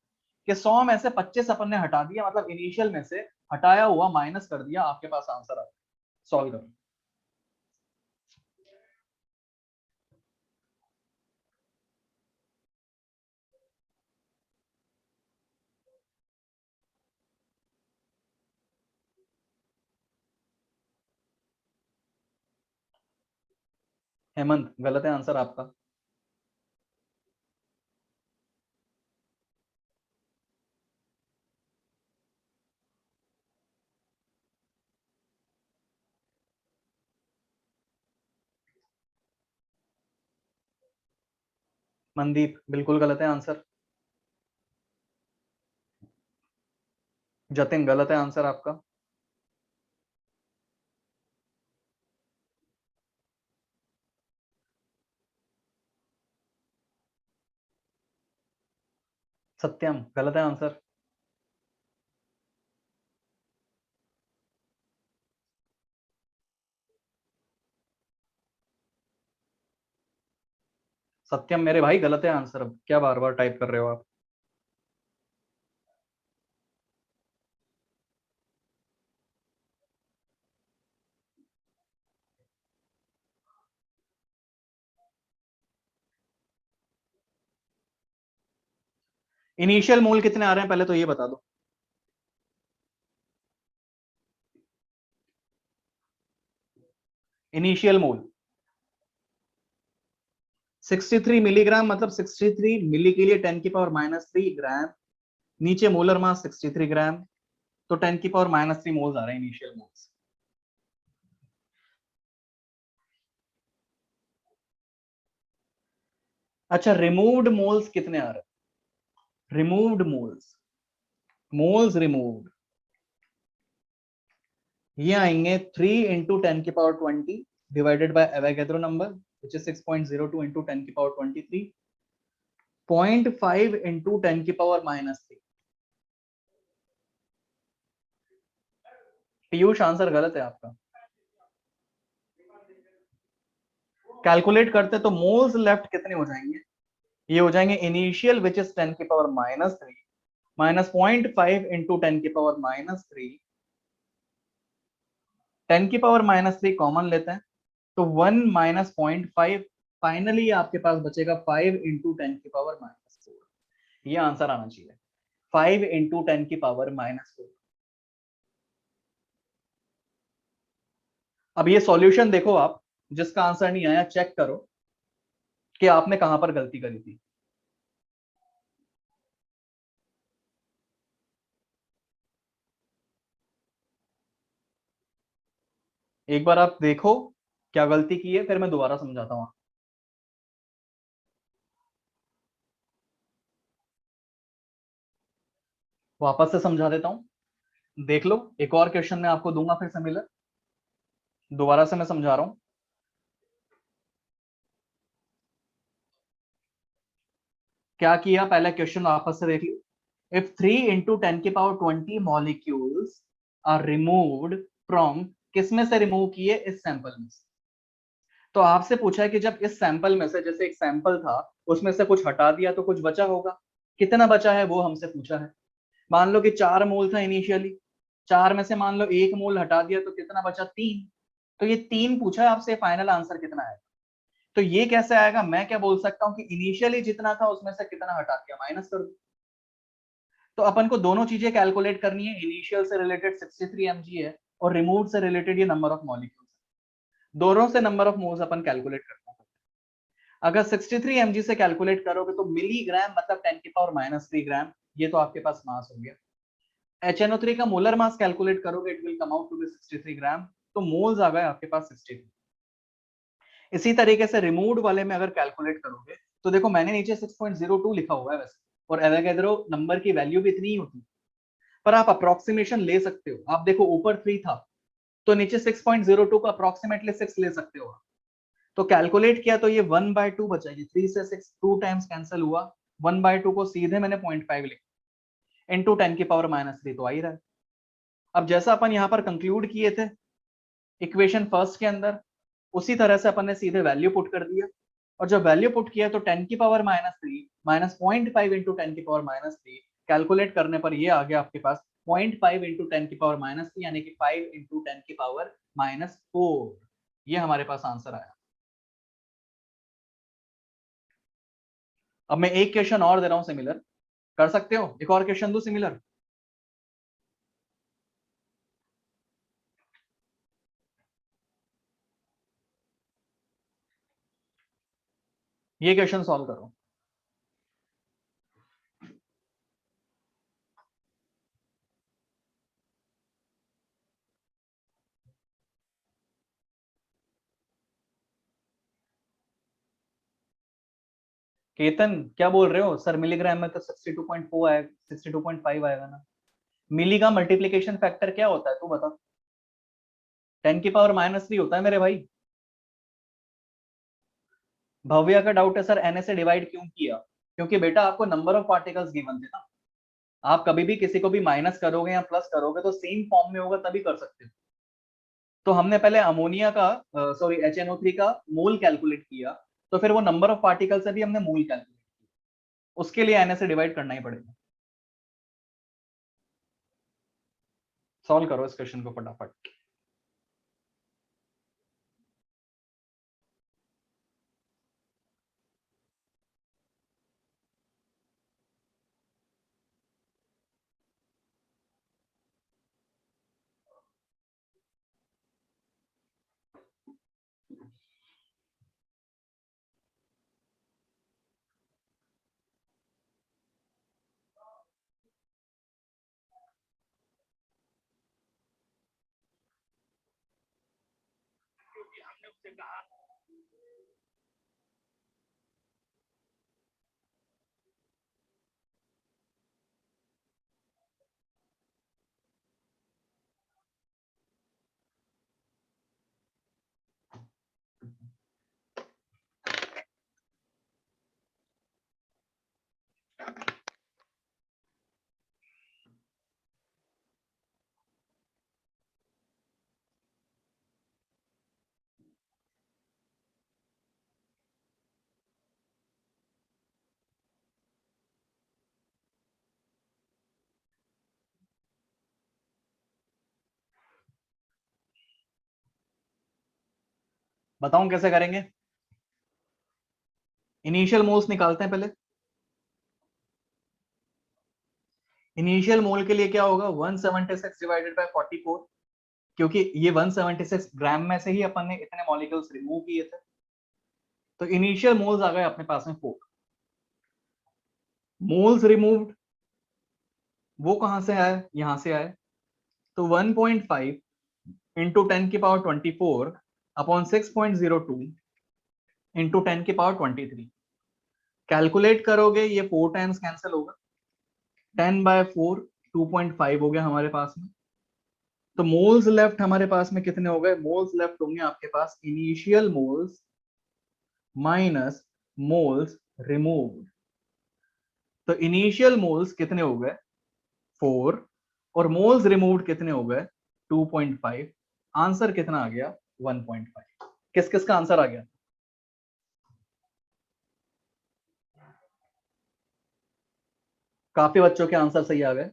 कि 100 में से 25 अपन ने हटा दिया, मतलब इनिशियल में से हटाया हुआ माइनस कर दिया, आपके पास आंसर आ गया। सॉल्व करो। हेमंत, गलत है आंसर आपका। मनदीप बिल्कुल गलत है आंसर। जतिन गलत है आंसर आपका। सत्यम गलत है आंसर। सत्यम मेरे भाई गलत है आंसर। अब क्या बार बार टाइप कर रहे हो आप? इनिशियल मोल कितने आ रहे हैं पहले तो ये बता दो। इनिशियल मोल 63 मिलीग्राम, मतलब 63 मिली के लिए 10⁻³ ग्राम। नीचे मोलर मास 63 ग्राम, तो 10⁻³ मोल्स आ रहे हैं इनिशियल मोल्स। अच्छा, रिमूव्ड मोल्स कितने आ रहे हैं? रिमूव्ड मोल्स, मोल्स रिमूव्ड, ये आएंगे 3 × 10⁻20 divided by Avogadro number which is 6.02 × 10⁻23, 0.5 × 10⁻³ Piyush answer गलत है आपका। कैलकुलेट करते तो मोल्स लेफ्ट कितने हो जाएंगे? ये हो जाएंगे initial which is 10⁻³ minus 0.5 × 10⁻³ 10⁻³ common लेते हैं तो 1 माइनस 0.5, फाइनली आपके पास बचेगा 5 × 10⁻⁴। ये आंसर आना चाहिए, 5 × 10⁻⁴। अब ये सॉल्यूशन देखो आप, जिसका आंसर नहीं आया चेक करो कि आपने कहां पर गलती करी थी। एक बार आप देखो क्या गलती की है, फिर मैं दोबारा समझाता हूं। वापस से समझा देता हूं, देख लो। एक और क्वेश्चन मैं आपको दूंगा फिर से मिलर, दोबारा से मैं समझा रहा हूं। क्या किया, पहले क्वेश्चन वापस से देख लो। If 3 × 10⁻20 molecules are removed from, किसमें से रिमूव किए? इस सैंपल में से। तो आपसे पूछा है कि जब इस सैंपल में से, जैसे एक सैंपल था, उसमें से कुछ हटा दिया तो कुछ बचा होगा, कितना बचा है वो हमसे पूछा है। मान लो कि 4 मोल था इनिशियली, 4 में से मान लो 1 मोल हटा दिया तो कितना बचा? 3। तो ये 3 पूछा है आपसे, फाइनल आंसर कितना है? तो ये कैसे आएगा? मैं क्या बोल सकता हूँ कि इनिशियली जितना था उसमें से कितना हटा दिया, माइनस कर दो। तो अपन को दोनों चीजें कैलकुलेट करनी है, इनिशियल से रिलेटेड 63 mg है और रिमूव से रिलेटेड ये नंबर ऑफ मॉलिक्यूल्स, दोनों से number of moles upon calculate करना है। अगर 63 mg से कैलकुलेट करोगे तो मिलीग्राम मतलब 10⁻³ ग्राम, ये तो आपके पास मास हो गया। HNO3 का मोलर मास कैलकुलेट करोगे, it will come out to be 63 gram, तो मोल्स आ गए आपके पास 63। इसी तरीके से रिमूव्ड वाले में अगर कैलकुलेट करोगे तो देखो मैंने नीचे 6.02 लिखा हुआ है वैसे, और एवोगैड्रो नंबर की वैल्यू भी इतनी ही होती है, पर आप अप्रोक्सीमेशन ले सकते हो। आप देखो ऊपर 3 था तो नीचे 6.02 का अप्रोक्सीमेटली 6 ले सकते हो। तो कैलकुलेट किया तो ये 1/2 बचेगी, 3 से 6 2 टाइम्स कैंसिल हुआ, 1/2 को सीधे मैंने 0.5 लिखा इनटू 10⁻³ तो आ ही रहा है। अब जैसा अपन यहाँ पर कंक्लूड किए थे इक्वेशन फर्स्ट के अंदर, उसी तरह से अपन ने सीधे वैल्यू पुट कर दिया, और जब वैल्यू पुट किया तो 10⁻³ माइनस 0.5 इंटू 10⁻³ कैलकुलेट करने पर ये आ गया आपके पास 0.5 इंटू 10⁻³ यानी कि 5 इंटू 10⁻⁴। ये हमारे पास आंसर आया। अब मैं एक क्वेश्चन और दे रहा हूं सिमिलर, कर सकते हो? एक और क्वेश्चन दो सिमिलर। ये क्वेश्चन सॉल्व करो। केतन क्या बोल रहे हो सर, मिलीग्राम में तो 62.4 आएगा, 62.5 आएगा ना। मिली का मल्टीप्लीकेशन फैक्टर क्या होता है तू बता। 10⁻³ होता है मेरे भाई। भव्या का डाउट है सर एन से डिवाइड क्यों किया, क्योंकि बेटा आपको नंबर ऑफ पार्टिकल्स गिवन थे ना। आप कभी भी किसी को भी माइनस करोगे या प्लस करोगे तो सेम फॉर्म में होगा तभी कर सकते हो। तो हमने पहले अमोनिया का सॉरी HNO3 का मोल कैलकुलेट किया, तो फिर वो नंबर ऑफ पार्टिकल से भी हमने मोल कैलकुलेट किया, उसके लिए एन से डिवाइड करना ही पड़ेगा। सॉल्व करो इस क्वेश्चन को फटाफट। बताऊं कैसे करेंगे। इनिशियल मोल्स निकालते हैं पहले। इनिशियल मोल के लिए क्या होगा, 176 डिवाइडेड बाय 44, क्योंकि ये 176 ग्राम में से ही अपन ने इतने मॉलिक्यूल्स रिमूव किए थे। तो इनिशियल मोल्स आ गए अपने पास में 4। मोल्स रिमूव्ड वो कहां से आए, यहां से आए। तो 1.5 इंटू 10⁻24 अपॉन 6.02 इंटू 10⁻23। कैलकुलेट करोगे ये 4 टाइम्स कैंसिल होगा, 10/4 2.5 हो गया हमारे पास में। तो मोल्स लेफ्ट हमारे पास में कितने हो गए, मोल्स लेफ्ट होंगे आपके पास initial moles minus moles removed. तो इनिशियल मोल्स कितने हो गए 4 और मोल्स रिमूव्ड कितने हो गए 2.5। आंसर कितना आ गया 1.5। किस किस का आंसर आ गया, काफी बच्चों के आंसर सही आ गए।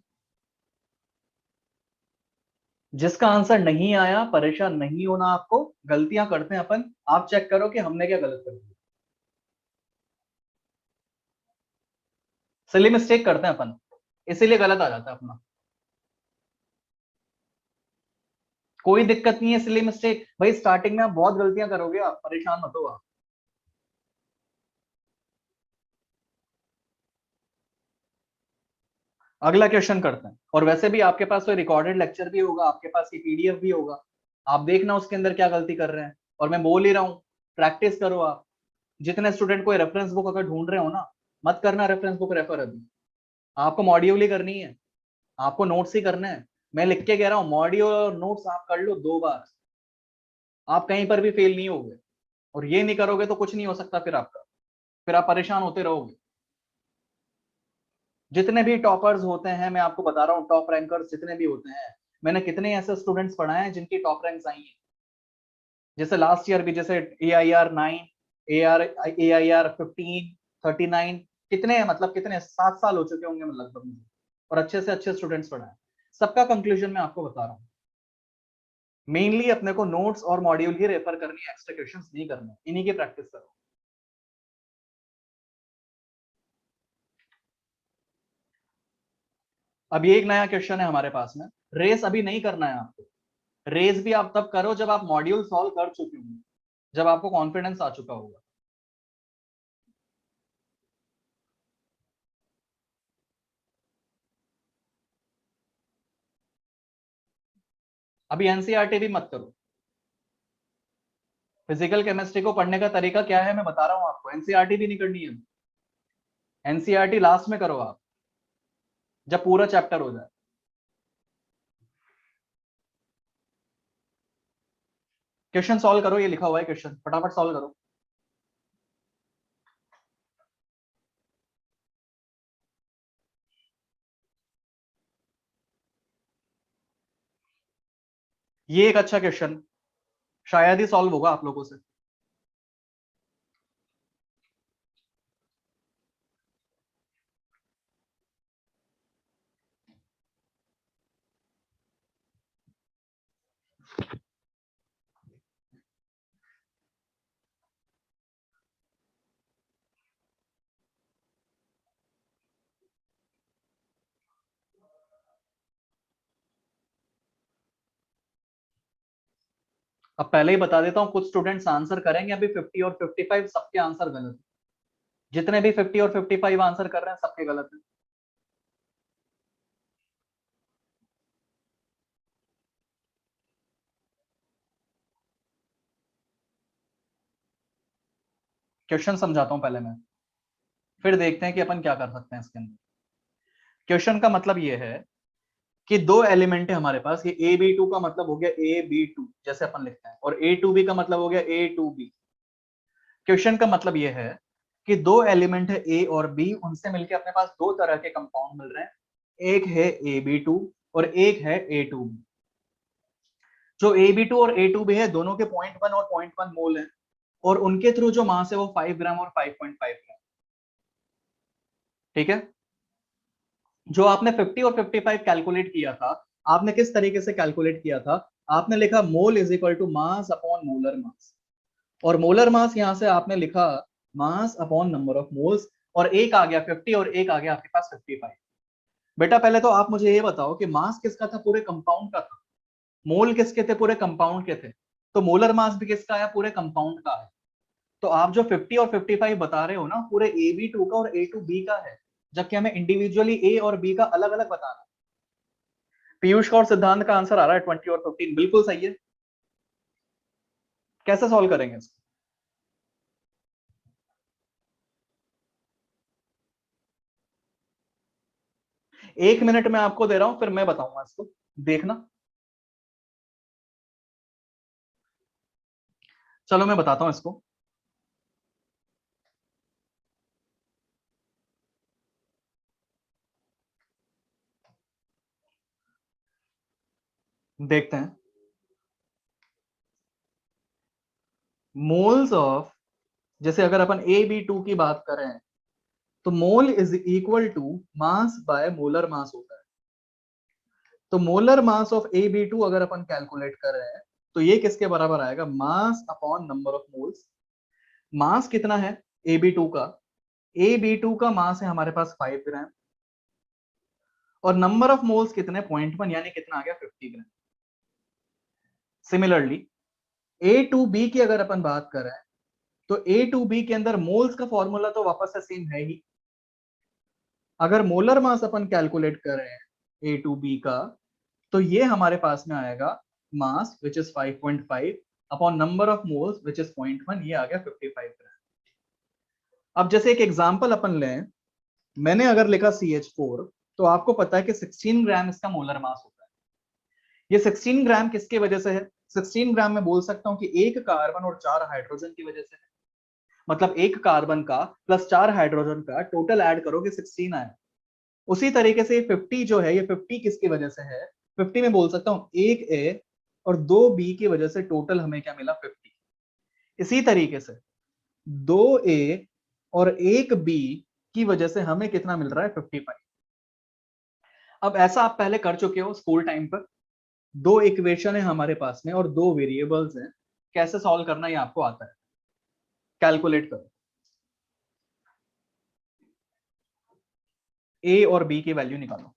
जिसका आंसर नहीं आया परेशान नहीं होना आपको, गलतियां करते हैं अपन, आप चेक करो कि हमने क्या गलत कर दिया। सिली मिस्टेक करते हैं अपन, इसीलिए गलत आ जाता है अपना। कोई दिक्कत नहीं है, सिली मिस्टेक भाई, स्टार्टिंग में आप बहुत गलतियां करोगे, आप परेशान मत हो आप। अगला क्वेश्चन करते हैं, और वैसे भी आपके पास कोई रिकॉर्डेड लेक्चर भी होगा, आपके पास ये PDF भी होगा, आप देखना उसके अंदर क्या गलती कर रहे हैं। और मैं बोल ही रहा हूं, प्रैक्टिस करो आप। जितने स्टूडेंट कोई रेफरेंस बुक अगर ढूंढ रहे हो ना, मत करना रेफरेंस बुक रेफर अभी, आपको मॉड्यूल ही करनी है, आपको नोट्स ही करने हैं। मैं लिख के कह रहा हूँ, मॉड्यूल और नोट्स आप कर लो 2 बार, आप कहीं पर भी फेल नहीं होगे। और ये नहीं करोगे तो कुछ नहीं हो सकता फिर आपका, फिर आप परेशान होते रहोगे। जितने भी टॉपर्स होते हैं, मैं आपको बता रहा हूँ, टॉप रैंकर्स जितने भी होते हैं, मैंने कितने ऐसे स्टूडेंट्स पढ़ाए हैं जिनकी टॉप रैंक्स आई हैं। जैसे लास्ट ईयर भी, जैसे AIR 9, AIR 15, 39, कितने मतलब कितने 7 साल हो चुके होंगे मतलब लगभग मुझे, और अच्छे से अच्छे स्टूडेंट्स पढ़ाए। सबका कंक्लूजन मैं आपको बता रहा हूँ, मेनली अपने को नोट्स और मॉड्यूल ही रेफर करनी है, एक्स्ट्रा क्वेश्चंस नहीं करने, इन्हीं की प्रैक्टिस करो। अब ये एक नया क्वेश्चन है हमारे पास में, रेस अभी नहीं करना है आपको। रेस भी आप तब करो जब आप मॉड्यूल सॉल्व कर चुके होंगे, जब आपको कॉन्फिडेंस आ चुका होगा। अभी एनसीईआरटी भी मत करो। फिजिकल केमिस्ट्री को पढ़ने का तरीका क्या है मैं बता रहा हूं आपको, एनसीईआरटी भी नहीं करनी है। एनसीईआरटी लास्ट में करो आप, जब पूरा चैप्टर हो जाए। क्वेश्चन सॉल्व करो, ये लिखा हुआ है क्वेश्चन, फटाफट सॉल्व करो। ये एक अच्छा क्वेश्चन शायद ही सॉल्व होगा आप लोगों से। अब पहले ही बता देता हूँ, कुछ स्टूडेंट्स आंसर करेंगे अभी 50 और 55, सबके आंसर गलत है। जितने भी 50 और 55 आंसर कर रहे हैं सबके गलत है। क्वेश्चन समझाता हूं पहले मैं, फिर देखते हैं कि अपन क्या कर सकते हैं इसके अंदर। क्वेश्चन का मतलब ये है कि दो एलिमेंट है हमारे पास, ये ए बी टू का मतलब हो गया ए बी टू जैसे अपन लिखते हैं, और ए टू बी का मतलब हो गया ए टू बी। क्वेश्चन का मतलब ये है कि दो एलिमेंट है ए और बी, उनसे मिलकर अपने पास दो तरह के कंपाउंड मिल रहे हैं, एक है ए बी टू और एक है ए टू बी। जो ए बी टू और ए टू बी है दोनों के 0.1 और 0.1 मोल है, और उनके थ्रू जो मास है वो 5 ग्राम और 5.5 ग्राम। ठीक है, जो आपने 50 और 55 कैलकुलेट किया था, आपने किस तरीके से कैलकुलेट किया था? आपने लिखा mole is equal to mass upon molar mass, और मोलर मास यहां से आपने लिखा mass upon number of moles, और एक आ गया 50 और एक आ गया आपके पास 55। बेटा पहले तो आप मुझे ये बताओ कि मास किसका था? पूरे कंपाउंड का था। मोल किसके थे? पूरे कंपाउंड के थे। तो मोलर मास भी किसका है? पूरे कंपाउंड का है। तो आप जो 50 और 55 बता रहे हो ना, पूरे ए बी टू का और ए टू बी का है, जबकि हमें इंडिविजुअली ए और बी का अलग अलग बताना है। पीयूष का और सिद्धांत का आंसर आ रहा है 20 और 15, बिल्कुल सही है। कैसे सॉल्व करेंगे इसको? 1 मिनट में आपको दे रहा हूं, फिर मैं बताऊंगा इसको, देखना। चलो मैं बताता हूं इसको। देखते हैं। मोल्स ऑफ, जैसे अगर अपन ए बी टू की बात करें, तो mole is equal to mass by molar mass होता है। तो molar mass of A B two अगर अपन कैलकुलेट कर रहे हैं, तो ये किसके बराबर आएगा? Mass upon number of moles. Mass कितना है ए बी टू का? ए बी टू का मास है हमारे पास 5 ग्राम, और नंबर ऑफ मोल्स कितने? 0.1, यानी कितना आ गया? 50 ग्राम। सिमिलरली ए टू बी की अगर अपन बात करें, तो ए टू बी के अंदर मोल्स का फॉर्मूला तो वापस से सेम है ही। अगर मोलर मास अपन कैलकुलेट करें ए टू बी का, तो ये हमारे पास में आएगा mass which is 5.5 upon number of moles which is 0.1, ये आ गया 55 ग्राम। अब जैसे एक एग्जांपल अपन लें, मैंने अगर लिखा CH4, तो आपको पता है कि 16 ग्राम इसका मोलर मास होता है। ये 16 ग्राम किसकी वजह से है? 16 ग्राम में बोल सकता हूं कि एक कार्बन और 4 हाइड्रोजन की वजह से है। मतलब एक कार्बन का प्लस 4 हाइड्रोजन का टोटल ऐड करोगे 16 आए। उसी तरीके से 50 जो है, ये 50 किसकी वजह से है? 50 में बोल सकता हूं एक ए और दो बी की वजह से टोटल हमें क्या मिला? 50। इसी तरीके से दो ए और एक बी की वजह से हमें कितना मिल रहा है? 55। अब ऐसा आप पहले कर चुके हो स्कूल टाइम पर। दो इक्वेशन है हमारे पास में और दो वेरिएबल्स हैं, कैसे सॉल्व करना ये आपको आता है। कैलकुलेट करो, ए और बी की वैल्यू निकालो।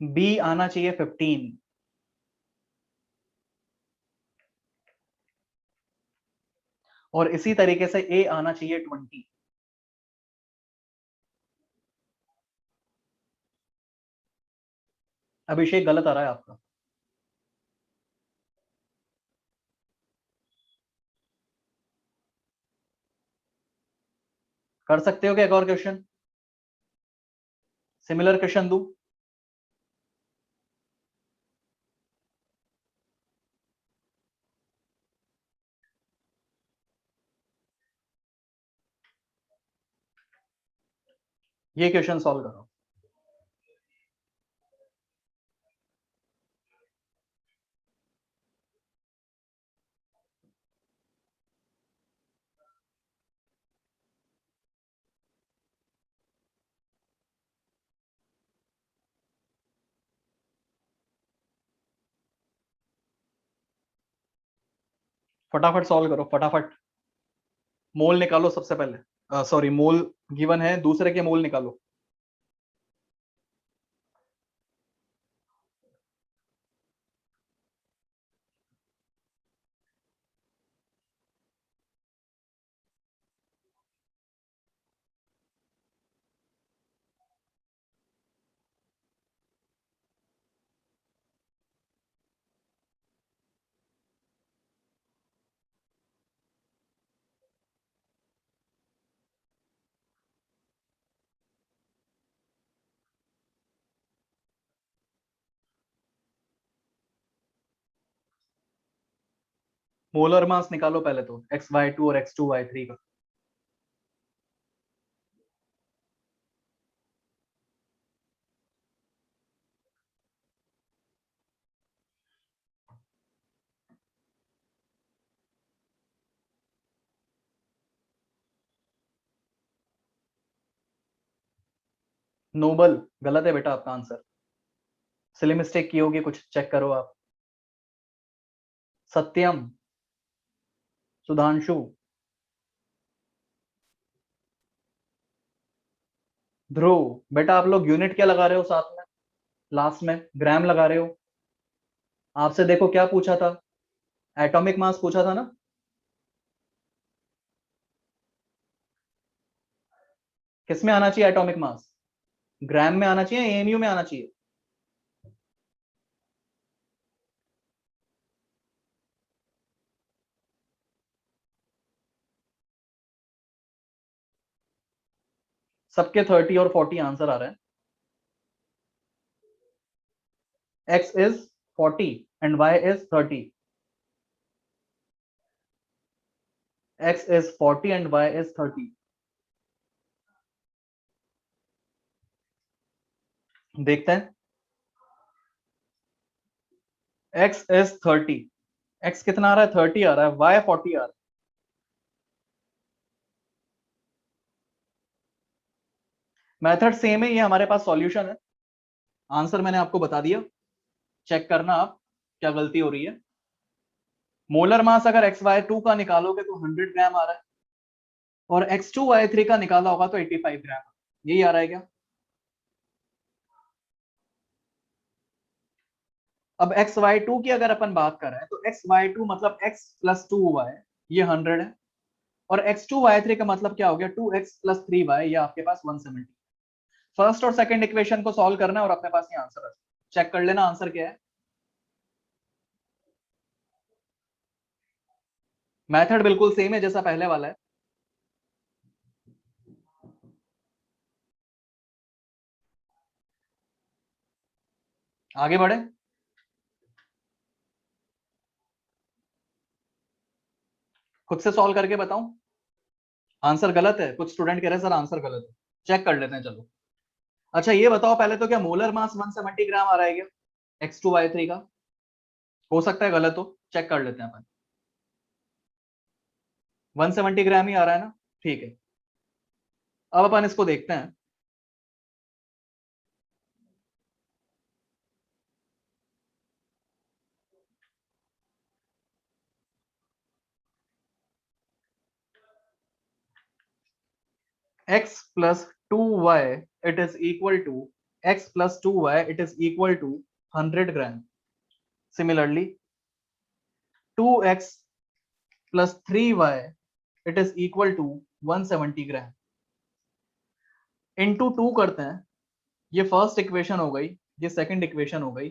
बी आना चाहिए 15, और इसी तरीके से ए आना चाहिए 20। अभिषेक गलत आ रहा है आपका। कर सकते हो क्या एक और क्वेश्चन, सिमिलर क्वेश्चन दू? ये क्वेश्चन सॉल्व करो। फटाफट सॉल्व करो फटाफट। मोल निकालो सबसे पहले, सॉरी मोल गिवन है, दूसरे के मोल निकालो। मोलर मास निकालो पहले तो, XY2 और X2Y3 का। नोबल गलत है बेटा आपका आंसर, सिली मिस्टेक की होगी कुछ, चेक करो आप। सत्यम, सुधांशु, ध्रुव। बेटा आप लोग यूनिट क्या लगा रहे हो साथ में, लास्ट में ग्राम लगा रहे हो। आपसे देखो क्या पूछा था, एटॉमिक मास पूछा था ना। किस में आना चाहिए एटॉमिक मास, ग्राम में आना चाहिए, एएमयू में आना चाहिए? सबके 30 और 40 आंसर आ रहे हैं। x is 40 and y is 30। x is 40 and y is 30। देखते हैं। x इज 30, x कितना आ रहा है, 30 आ रहा है, y 40 आ रहा है। मेथड सेम है, ये हमारे पास सॉल्यूशन है, आंसर मैंने आपको बता दिया, चेक करना आप क्या गलती हो रही है। मोलर मास अगर XY2 का निकालोगे तो 100 ग्राम आ रहा है, और X2Y3 का निकाला होगा तो 85 ग्राम, यही आ रहा है क्या? अब XY2 की अगर अपन बात कर रहे हैं तो XY2 मतलब x प्लस 2y, ये 100 है, और X2Y3 का मतलब क्या हो गया, 2x प्लस 3y, ये आपके पास 170। फर्स्ट और सेकंड इक्वेशन को सॉल्व करना है और अपने पास ये आंसर है, चेक कर लेना आंसर क्या है। मेथड बिल्कुल सेम है जैसा पहले वाला है। आगे बढ़े। खुद से सॉल्व करके बताऊं, आंसर गलत है, कुछ स्टूडेंट कह रहे हैं सर आंसर गलत है, चेक कर लेते हैं चलो। अच्छा ये बताओ पहले तो, क्या मोलर मास 170 ग्राम आ रहा है क्या X2Y3 का? हो सकता है गलत हो, चेक कर लेते हैं अपन। 170 ग्राम ही आ रहा है ना, ठीक है। अब अपन इसको देखते हैं। x plus 2y, it is equal to x plus 2y, it is equal to 100 gram. Similarly, 2x plus 3y, it is equal to 170 gram. Into 2 करते हैं, ये फर्स्ट इक्वेशन हो गई, ये सेकंड इक्वेशन हो गई।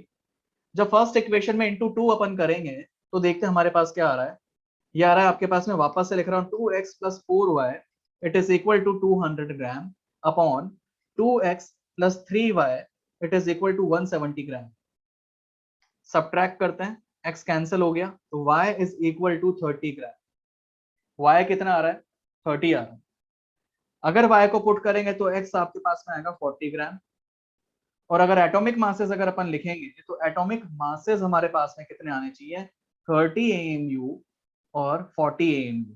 जब फर्स्ट इक्वेशन में इंटू 2 अपन करेंगे तो देखते हैं हमारे पास क्या आ रहा है। ये आ रहा है आपके पास में, वापस से लिख रहा हूँ, 2x plus 4y, it is equal to 200 gram upon 2x plus 3y, it is equal to 170 gram। Subtract करते हैं, x कैंसिल हो गया तो y is equal to 30 gram। y कितना आ रहा है? 30 आ रहा है। अगर y को पुट करेंगे तो x आपके पास में आएगा 40 ग्राम। और अगर एटॉमिक मासेस अगर अपन लिखेंगे तो एटॉमिक मासेस हमारे पास में कितने आने चाहिए? 30 AMU और 40 AMU।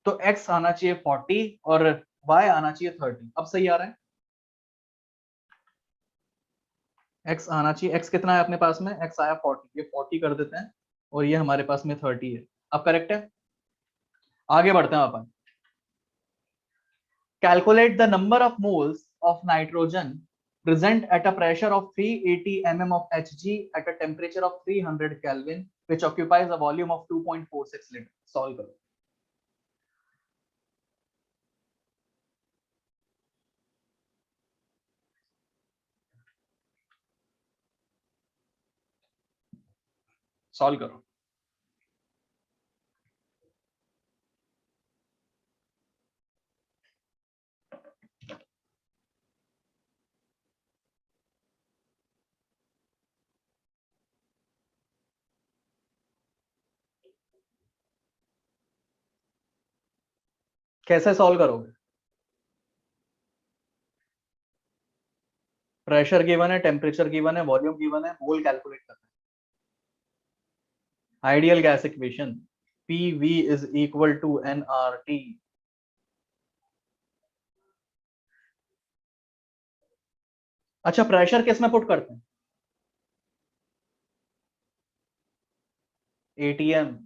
तो x आना चाहिए 40 और y आना चाहिए 30। अब सही आ रहा है? x आना चाहिए, x कितना है अपने पास में? x आया 40, ये 40 कर देते हैं और ये हमारे पास में 30 है। अब करेक्ट है? आगे बढ़ते हैं अपन। Calculate the number of moles of nitrogen present at a pressure of 380 mm of Hg at a temperature of 300 Kelvin, which occupies a volume of 2.46 liter. Solve करो। सॉल्व करो। कैसे सॉल्व करोगे? प्रेशर गिवन है, temperature given है, volume given है, मोल calculate करना है। Ideal gas equation PV is equal to nRT। अच्छा, प्रेशर किस में पुट करते हैं? ATM।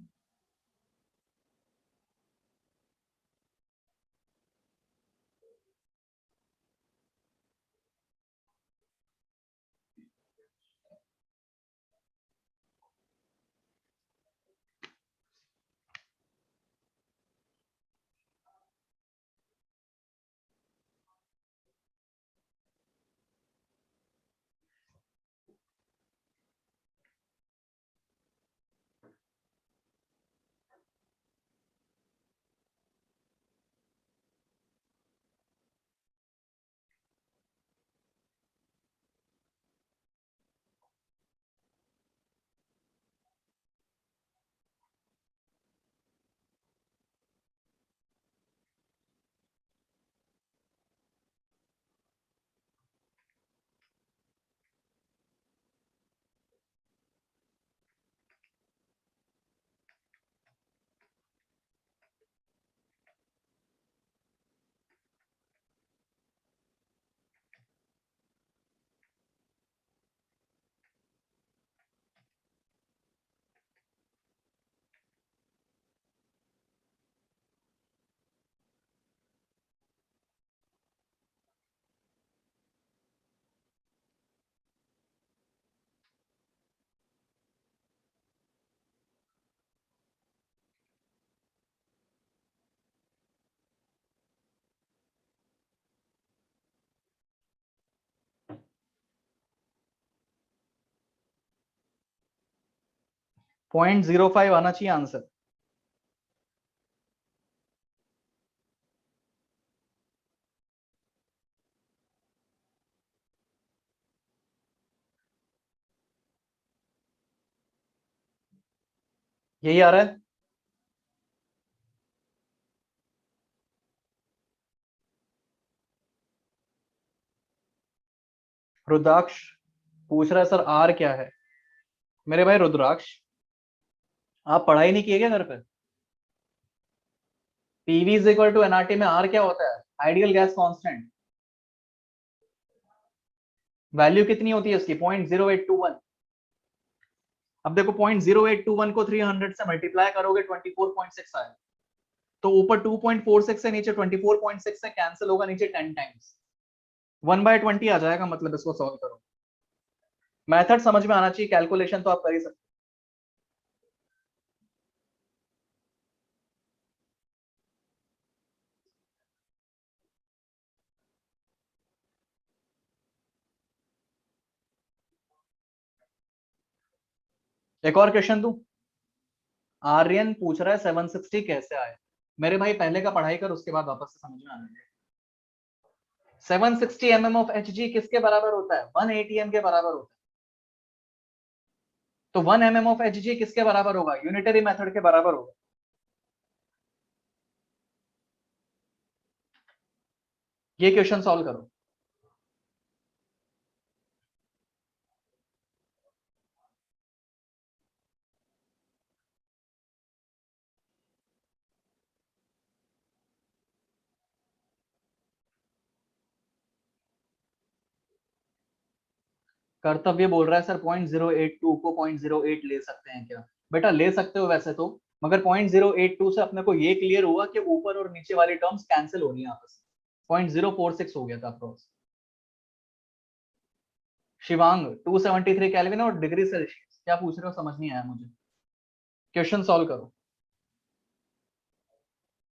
.05 आना चाहिए आंसर। यही आ रहा है? रुद्राक्ष पूछ रहा है सर आर क्या है? मेरे भाई रुद्राक्ष, आप पढ़ाई नहीं किए क्या घर पे? PV is equal to NRT में आर क्या होता है? Ideal gas constant. वैल्यू कितनी होती है उसकी? 0.0821। अब देखो 0.0821 को 300 से मल्टीप्लाई करोगे 24.6 आएगा। तो ऊपर 2.46 से नीचे 24.6 से कैंसिल होगा नीचे 10 टाइम्स। 1/20 आ जाएगा, मतलब इसको सॉल्व करो। मेथड समझ में आना चाहिए, कैलकुलेशन तो आप कर ही सकते हो। एक और क्वेश्चन दूं। आर्यन पूछ रहा है 760 कैसे आए। मेरे भाई पहले का पढ़ाई कर, उसके बाद वापस से समझ में आने लगे। 760 mm ऑफ एच जी किसके बराबर होता है? 1 ATM के बराबर होता है। तो 1 mm ऑफ एच जी किसके बराबर होगा? यूनिटरी मेथड के बराबर होगा। ये क्वेश्चन सॉल्व करो। कर्तव्य बोल रहा है सर 0.082 को 0.08 ले सकते हैं क्या? बेटा ले सकते हो वैसे तो, मगर 0.082 से अपने को ये क्लियर हुआ कि ऊपर और नीचे वाली टर्म्स कैंसिल हो रही है आपस में। 0.046 हो गया था अप्रोक्स। शिवांग 273 केल्विन और डिग्री सेल्सियस क्या पूछ रहे हो, समझ नहीं आया मुझे। क्वेश्चन सॉल्व करो।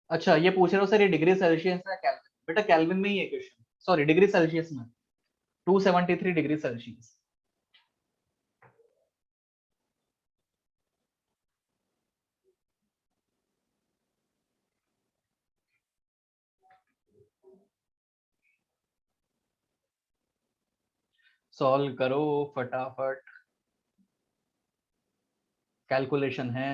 अच्छा ये पूछ रहे हो सर ये डिग्री सेल्सियस है केल्विन? बेटा केल्विन में ही है क्वेश्चन, सॉरी डिग्री सेल्सियस में। 273 डिग्री सेल्सियस। सॉल्व करो फटाफट, कैलकुलेशन है।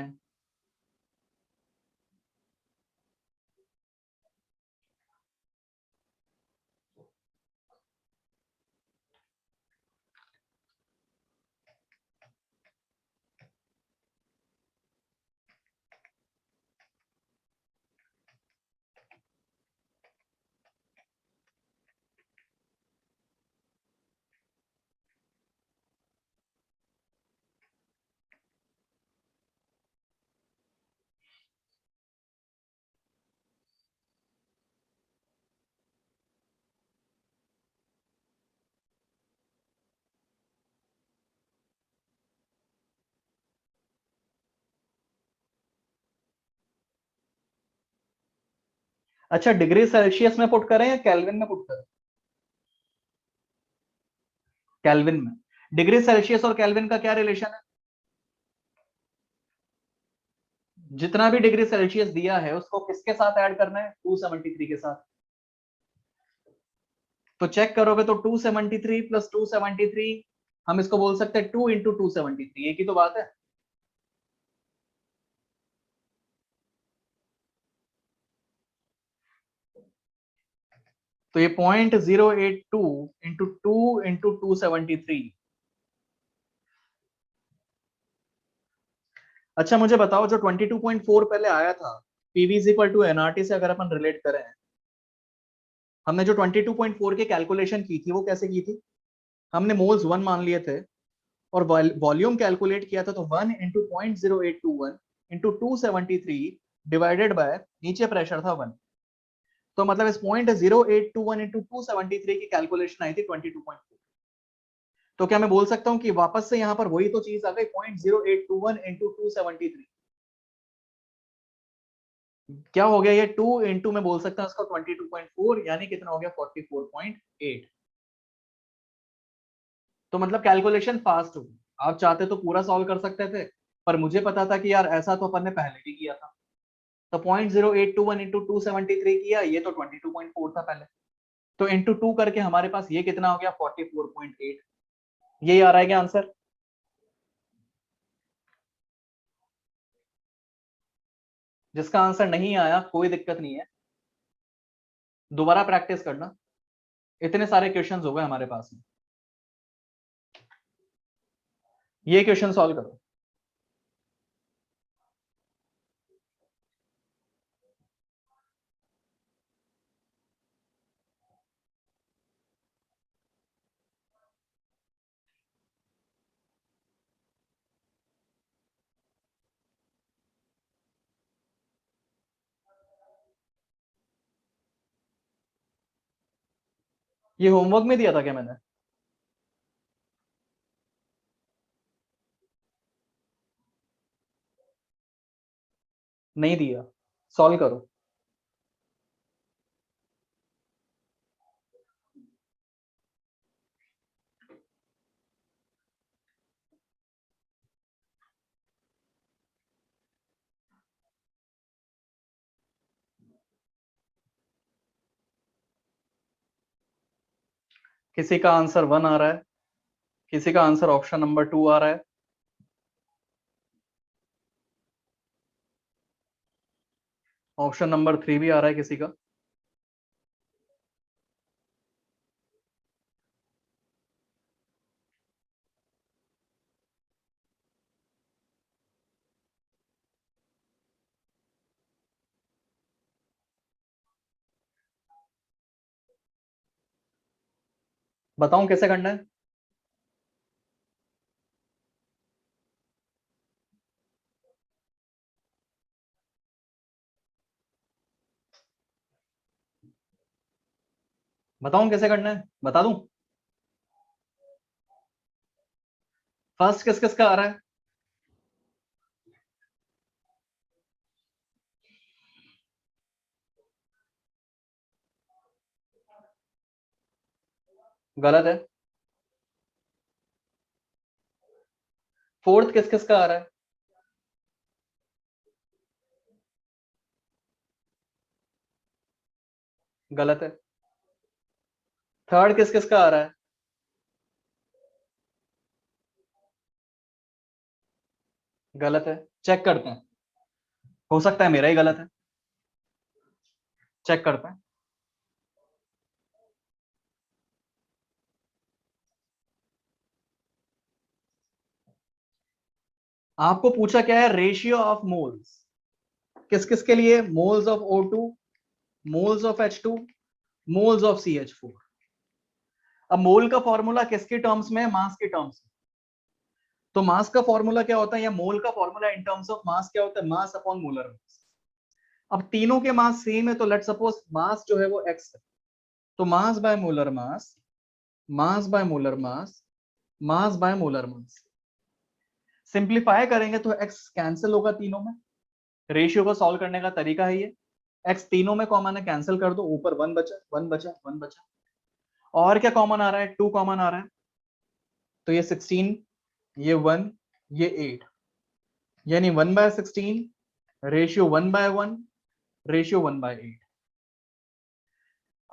अच्छा डिग्री सेल्सियस में पुट करें या केल्विन में पुट करें? केल्विन में। डिग्री सेल्सियस और केल्विन का क्या रिलेशन है? जितना भी डिग्री सेल्सियस दिया है उसको किसके साथ ऐड करना है? 273 के साथ। तो चेक करोगे तो 273 प्लस 273, हम इसको बोल सकते हैं 2 इंटू 273, एक ही तो बात है। तो ये 0.082 इंटू 2 इंटू 273। अच्छा मुझे बताओ जो 22.4 पहले आया था, PV is equal to NRT से अगर अपन रिलेट करें, हमने जो 22.4 की कैलकुलेशन की थी वो कैसे की थी? हमने मोल्स 1 मान लिए थे और वॉल्यूम कैलकुलेट किया था, तो 1 इंटू 0.0821 इंटू 273 डिवाइडेड बाय नीचे प्रेशर था 1। तो मतलब इस 0.0821 इंटू 273 की कैलकुलेशन आई थी 22.4। तो क्या मैं बोल सकता हूँ कि वापस से यहाँ पर वही तो चीज आ गई 0.0821 इंटू 273? क्या हो गया ये 2 इंटू में बोल सकता हूँ इसका 22.4, यानी कितना हो गया 44.8। तो मतलब कैलकुलेशन फास्ट होगी। आप चाहते तो पूरा सॉल्व कर सकते थे, पर मुझे पता था कि यार ऐसा तो अपन ने पहले भी किया था। तो 0.0821 इंटू 273 किया, ये तो 22.4 था पहले। तो इंटू 2 करके हमारे पास ये कितना हो गया 44.8। यही आ रहा है क्या आंसर? जिसका आंसर नहीं आया कोई दिक्कत नहीं है, दोबारा प्रैक्टिस करना। इतने सारे क्वेश्चंस हो गए हमारे पास में। ये क्वेश्चन सॉल्व करो। ये होमवर्क में दिया था क्या मैंने? नहीं दिया। सॉल्व करो। किसी का आंसर 1 आ रहा है, किसी का आंसर ऑप्शन नंबर 2 आ रहा है। ऑप्शन नंबर 3 भी आ रहा है किसी का। बताऊं कैसे करना है? बताऊं कैसे करना है, बता दूं? फर्स्ट किस किस का आ रहा है? गलत है। फोर्थ किस किस का आ रहा है? गलत है। थर्ड किस किस का आ रहा है? गलत है। चेक करते हैं, हो सकता है मेरा ही गलत है। चेक करते हैं। आपको पूछा क्या है? Ratio of moles. किस किस के लिए? Moles of O2, moles of H2, moles of CH4। अब मोल का फॉर्मूला किसके टर्म्स में है? मास के टर्म्स में। तो मास का फॉर्मूला क्या होता है, या मोल का formula in terms of mass क्या होता है? मास अपॉन मोलर मास। अब तीनों के मास सेम है, तो लेट सपोज मास जो है वो x है, तो मास by molar mass, mass by molar mass, mass by molar mass. Simplify करेंगे तो x कैंसिल होगा तीनों में। रेशियो को सॉल्व करने का तरीका है ये। x तीनों में कॉमन है, कैंसिल कर दो, ऊपर 1 बचा, 1 बचा, 1 बचा। और क्या कॉमन आ रहा है? 2 कॉमन आ रहा है, तो ये 16, ये 1, ये 8, यानी 1/16, रेशियो 1/1, रेशियो 1/8।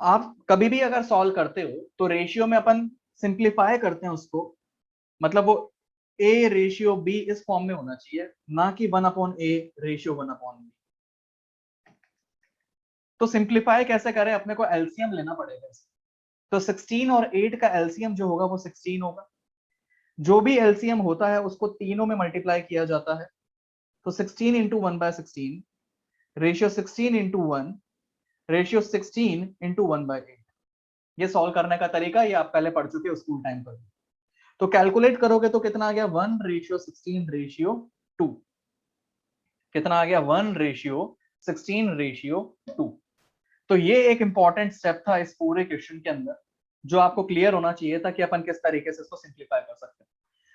आप कभी भी अगर सॉल्व करते हो तो रेशियो में अपन सिंप्लीफाई करते हैं उसको, मतलब वो a रेशियो b इस फॉर्म में होना चाहिए, ना कि 1/a रेशियो 1/b। तो सिंप्लीफाई कैसे करें? अपने को एलसीएम लेना पड़ेगा इसका। तो 16 और 8 का एलसीएम जो होगा वो 16 होगा। जो भी एलसीएम होता है उसको तीनों में मल्टीप्लाई किया जाता है। तो 16 into 1/16, ratio 16 into 1, ratio 16 into 1/8। ये सॉल्व करने का तरीका ये आप पहले पढ़ चुके हो स्कूल टाइम पर। तो कैलकुलेट करोगे तो कितना आ गया? 1/16/2। कितना आ गया? 1/16/2। तो ये एक इंपॉर्टेंट स्टेप था इस पूरे क्वेश्चन के अंदर, जो आपको क्लियर होना चाहिए था कि अपन किस तरीके से इसको सिंप्लीफाई कर सकते हैं।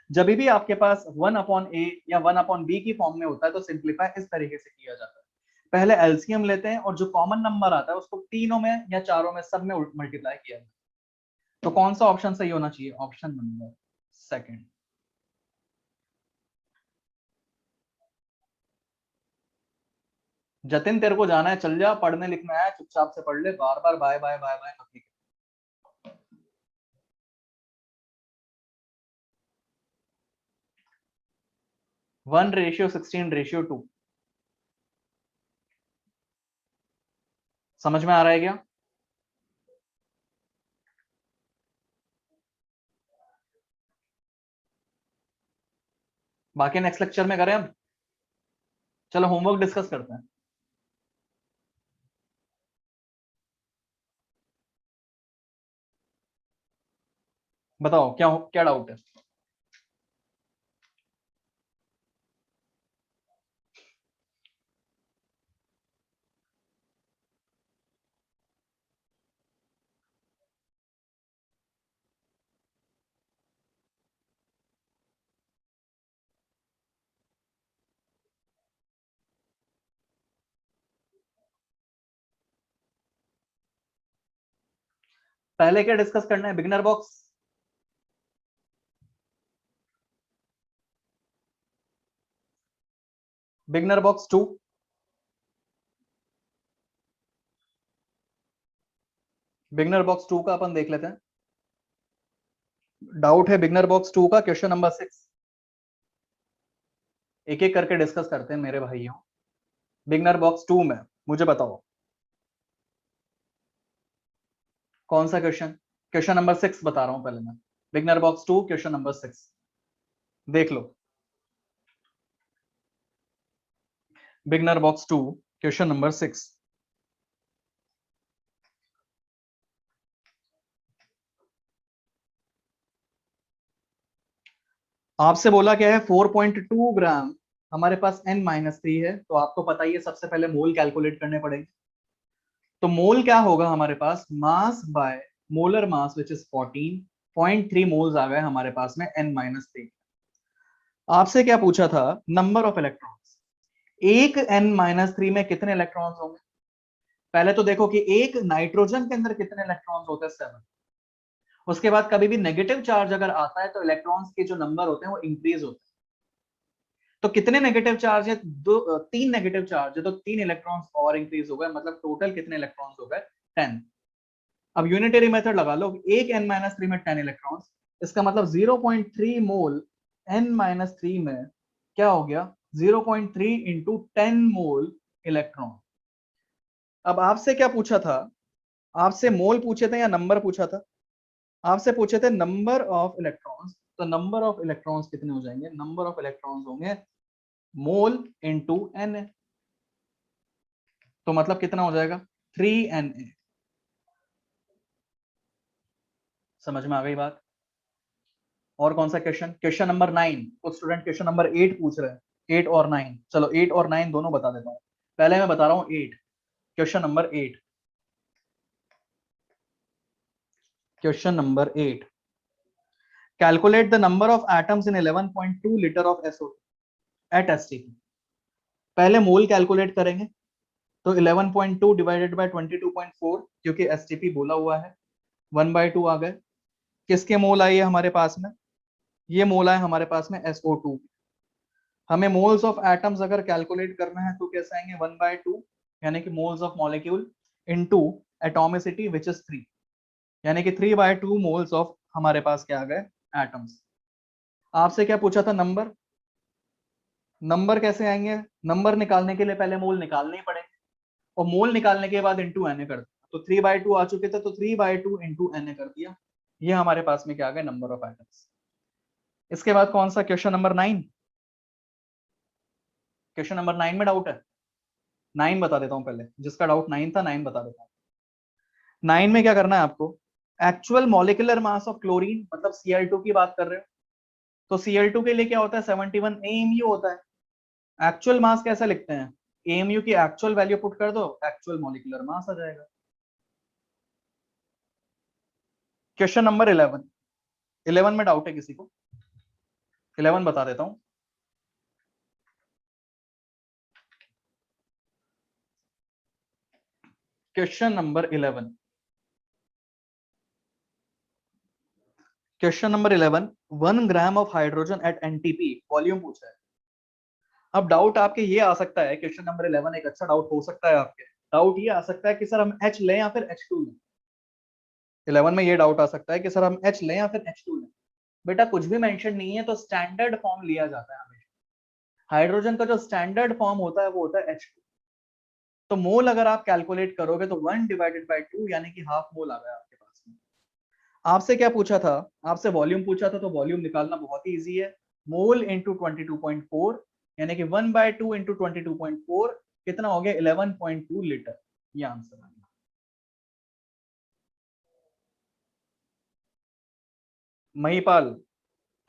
जब भी आपके पास 1/a या 1/b की फॉर्म में होता है तो सिंप्लीफाई इस तरीके से किया जाता है। पहले एलसीएम लेते हैं और जो कॉमन नंबर आता है उसको तीनों में या चारों में, सब में मल्टीप्लाई किया जाता है। तो कौन सा ऑप्शन सही होना चाहिए? Option number second. जतिन तेरे को जाना है, चल जा, पढ़ने लिखना है चुपचाप से पढ़ ले, बार बार बाय बाय बाय बाय मत लिख। 1/16/2। समझ में आ रहा है क्या? बाकी नेक्स्ट लेक्चर में करें अब। चलो होमवर्क डिस्कस करते हैं। बताओ क्या क्या डाउट है? पहले क्या डिस्कस करना है, beginner box. Beginner box 2, beginner box 2 का अपन देख लेते हैं। डाउट है बिगनर बॉक्स 2 का, क्वेश्चन नंबर 6। एक एक करके डिस्कस करते हैं मेरे भाइयों। बिगनर बॉक्स 2 में मुझे बताओ कौन सा क्वेश्चन। क्वेश्चन नंबर 6 बता रहा हूं पहले मैं। बिगनर बॉक्स 2 क्वेश्चन नंबर 6 देख लो। Beginner box 2 question number 6। आपसे बोला क्या है, 4.2 ग्राम हमारे पास N-3 है, तो आपको पता ही है सबसे पहले मोल कैलकुलेट करने पड़ेंगे। तो मोल क्या होगा हमारे पास, mass by molar mass which is 14.3 moles आ गए हमारे पास में N-3। आपसे क्या पूछा था, नंबर ऑफ इलेक्ट्रॉन्स। एक N-3 में कितने इलेक्ट्रॉन्स होंगे। पहले तो देखो कि एक नाइट्रोजन के अंदर कितने इलेक्ट्रॉन्स होते हैं, 7। उसके बाद कभी भी नेगेटिव चार्ज अगर आता है तो इलेक्ट्रॉन्स के जो नंबर होते हैं वो इंक्रीज होते हैं। तो कितने नेगेटिव चार्ज है, दो, 3 नेगेटिव चार्ज है, तो 3 इलेक्ट्रॉन्स और इंक्रीज हो गए, मतलब टोटल कितने इलेक्ट्रॉन्स हो गए, 10। अब यूनिटरी मेथड लगा लो, एक N-3 में 10 इलेक्ट्रॉन्स, इसका मतलब 0.3 मोल N-3 में क्या हो गया, 0.3 इंटू 10 मोल इलेक्ट्रॉन। अब आपसे क्या पूछा था, आपसे मोल पूछे थे या नंबर पूछा था, आपसे पूछे थे नंबर ऑफ इलेक्ट्रॉन्स। तो नंबर ऑफ इलेक्ट्रॉन्स कितने हो जाएंगे, नंबर ऑफ इलेक्ट्रॉन्स होंगे मोल इंटू एन। तो मतलब कितना हो जाएगा, 3Na। समझ में आ गई बात। और कौन सा क्वेश्चन, क्वेश्चन नंबर 9। कुछ स्टूडेंट क्वेश्चन नंबर 8 पूछ रहे हैं, 8 और 9। चलो 8 और 9 दोनों बता देता हूं। पहले मैं बता रहा हूं 8, question number 8। Question number 8, calculate the number of atoms in 11.2 litre of SO2 at STP। पहले मोल कैलकुलेट करेंगे, तो 11.2 डिवाइडेड बाय 22.4, क्योंकि STP बोला हुआ है, 1/2 आ गए। किसके मोल आई है हमारे पास में, ये मोल आए हमारे पास में SO2। हमें मोल्स ऑफ एटम्स अगर कैलकुलेट करना है तो कैसे आएंगे, 1/2, यानी कि moles of molecule into atomicity which is 3, यानी कि 3/2 मोल्स ऑफ हमारे पास क्या आ गए, एटम्स। आपसे क्या पूछा था, नंबर। नंबर कैसे आएंगे, नंबर निकालने के लिए पहले मोल निकालने ही पड़ेंगे, और मोल निकालने के बाद इंटू Na कर दिया, तो 3/2 आ चुके थे, तो 3/2 इंटू Na कर दिया। ये हमारे पास में क्या आ गया, नंबर ऑफ एटम्स। इसके बाद कौन सा, क्वेश्चन नंबर 9। क्वेश्चन नंबर 9 में डाउट है, 9 बता देता हूं पहले, जिसका डाउट 9 था 9 बता देता हूं। 9 में क्या करना है आपको, actual molecular mass of chlorine, मतलब Cl2 की बात कर रहे हो, तो Cl2 के लिए क्या होता है, 71 AMU होता है। एक्चुअल मास कैसे लिखते हैं, AMU की एक्चुअल वैल्यू पुट कर दो, एक्चुअल मॉलिक्यूलर मास आ जाएगा। क्वेश्चन नंबर 11, 11 में डाउट है किसी को, 11 बता देता हूं। Question number 11, question number 11, 1 gram of hydrogen at NTP volume पूछा है। अब डाउट आपके ये आ सकता है, क्वेश्चन नंबर 11 एक अच्छा डाउट हो सकता है आपके, डाउट ये आ सकता है कि सर हम H लें या फिर H2 लें। 11 में ये डाउट आ सकता है कि सर हम H लें या फिर H2 लें। बेटा कुछ भी मेंशन नहीं है, तो स्टैंडर्ड फॉर्म लिया जाता है हमेशा। हाइड्रोजन का जो स्टैंडर्ड फॉर्म होता है वो होता है H2। तो मोल अगर आप कैलकुलेट करोगे तो 1/2 यानी कि हाफ मोल आ गया आपके पास में। आपसे क्या पूछा था, आपसे वॉल्यूम पूछा था, तो वॉल्यूम निकालना बहुत ही ईजी है, मोल इंटू 22.4, यानी कि 1/2 इंटू 22.4 कितना हो गया, 11.2 लीटर। ये आंसर आ गया। महिपाल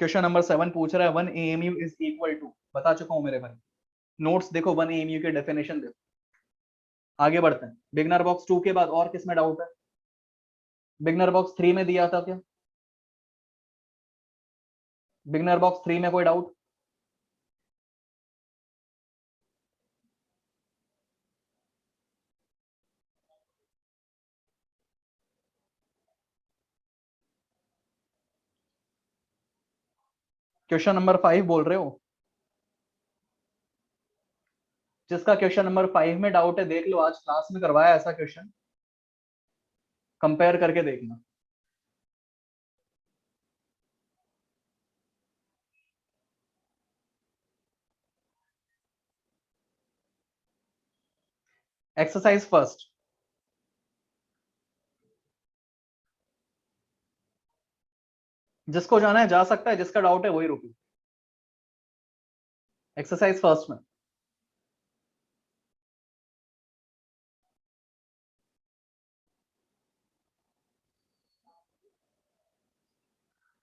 क्वेश्चन नंबर 7 पूछ रहा है, 1 AMU इज इक्वल टू, बता चुका हूं मेरे भाई। नोट्स देखो, 1 AMU के डेफिनेशन देखो। आगे बढ़ते हैं, बिगनर बॉक्स 2 के बाद और किसमें डाउट है, बिगनर बॉक्स 3 में दिया था क्या, बिगनर बॉक्स 3 में कोई डाउट। क्वेश्चन नंबर 5 बोल रहे हो? जिसका क्वेश्चन नंबर 5 में डाउट है देख लो, आज क्लास में करवाया ऐसा क्वेश्चन, कंपेयर करके देखना। एक्सरसाइज फर्स्ट, जिसको जाना है जा सकता है, जिसका डाउट है वही रुके। एक्सरसाइज फर्स्ट में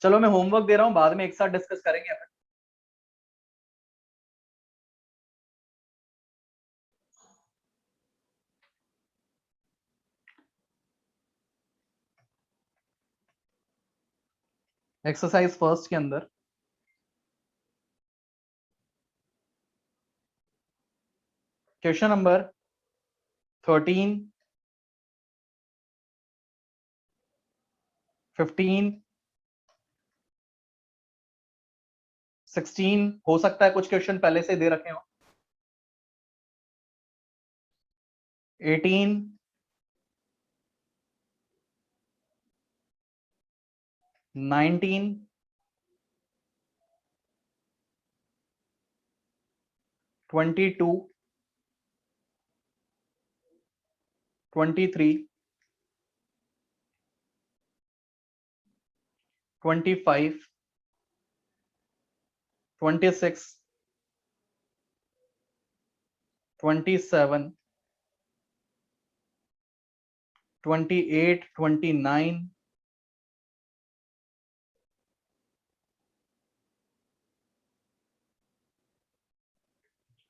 चलो मैं होमवर्क दे रहा हूं, बाद में एक साथ डिस्कस करेंगे अपन। एक्सरसाइज फर्स्ट के अंदर क्वेश्चन नंबर 13, 15, 16 हो सकता है कुछ क्वेश्चन पहले से दे रखे हो, 18, 19, 22, 23, 25, 26, 27, 28, 29,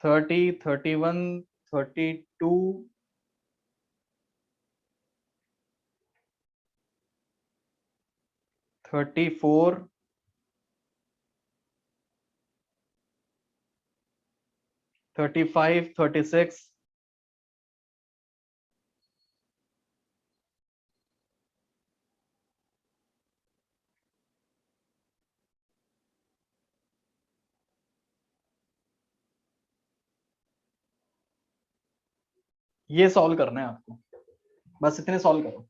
30, 31, 32, 34, 35, 36, ये सॉल्व करना है आपको, बस इतने सॉल्व करो।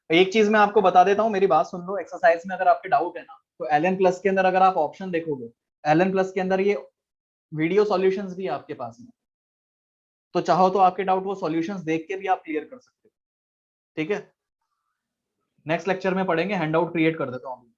एक चीज मैं आपको बता देता हूँ, मेरी बात सुन लो। एक्सरसाइज में अगर आपके डाउट है ना, तो एलएन प्लस के अंदर अगर आप ऑप्शन देखोगे, एलएन प्लस के अंदर ये वीडियो सॉल्यूशंस भी है आपके पास में, तो चाहो तो आपके डाउट वो सॉल्यूशंस देख के भी आप क्लियर कर सकते हो। ठीक है, नेक्स्ट लेक्चर में पढ़ेंगे, हैंड आउट क्रिएट कर देता हूँ।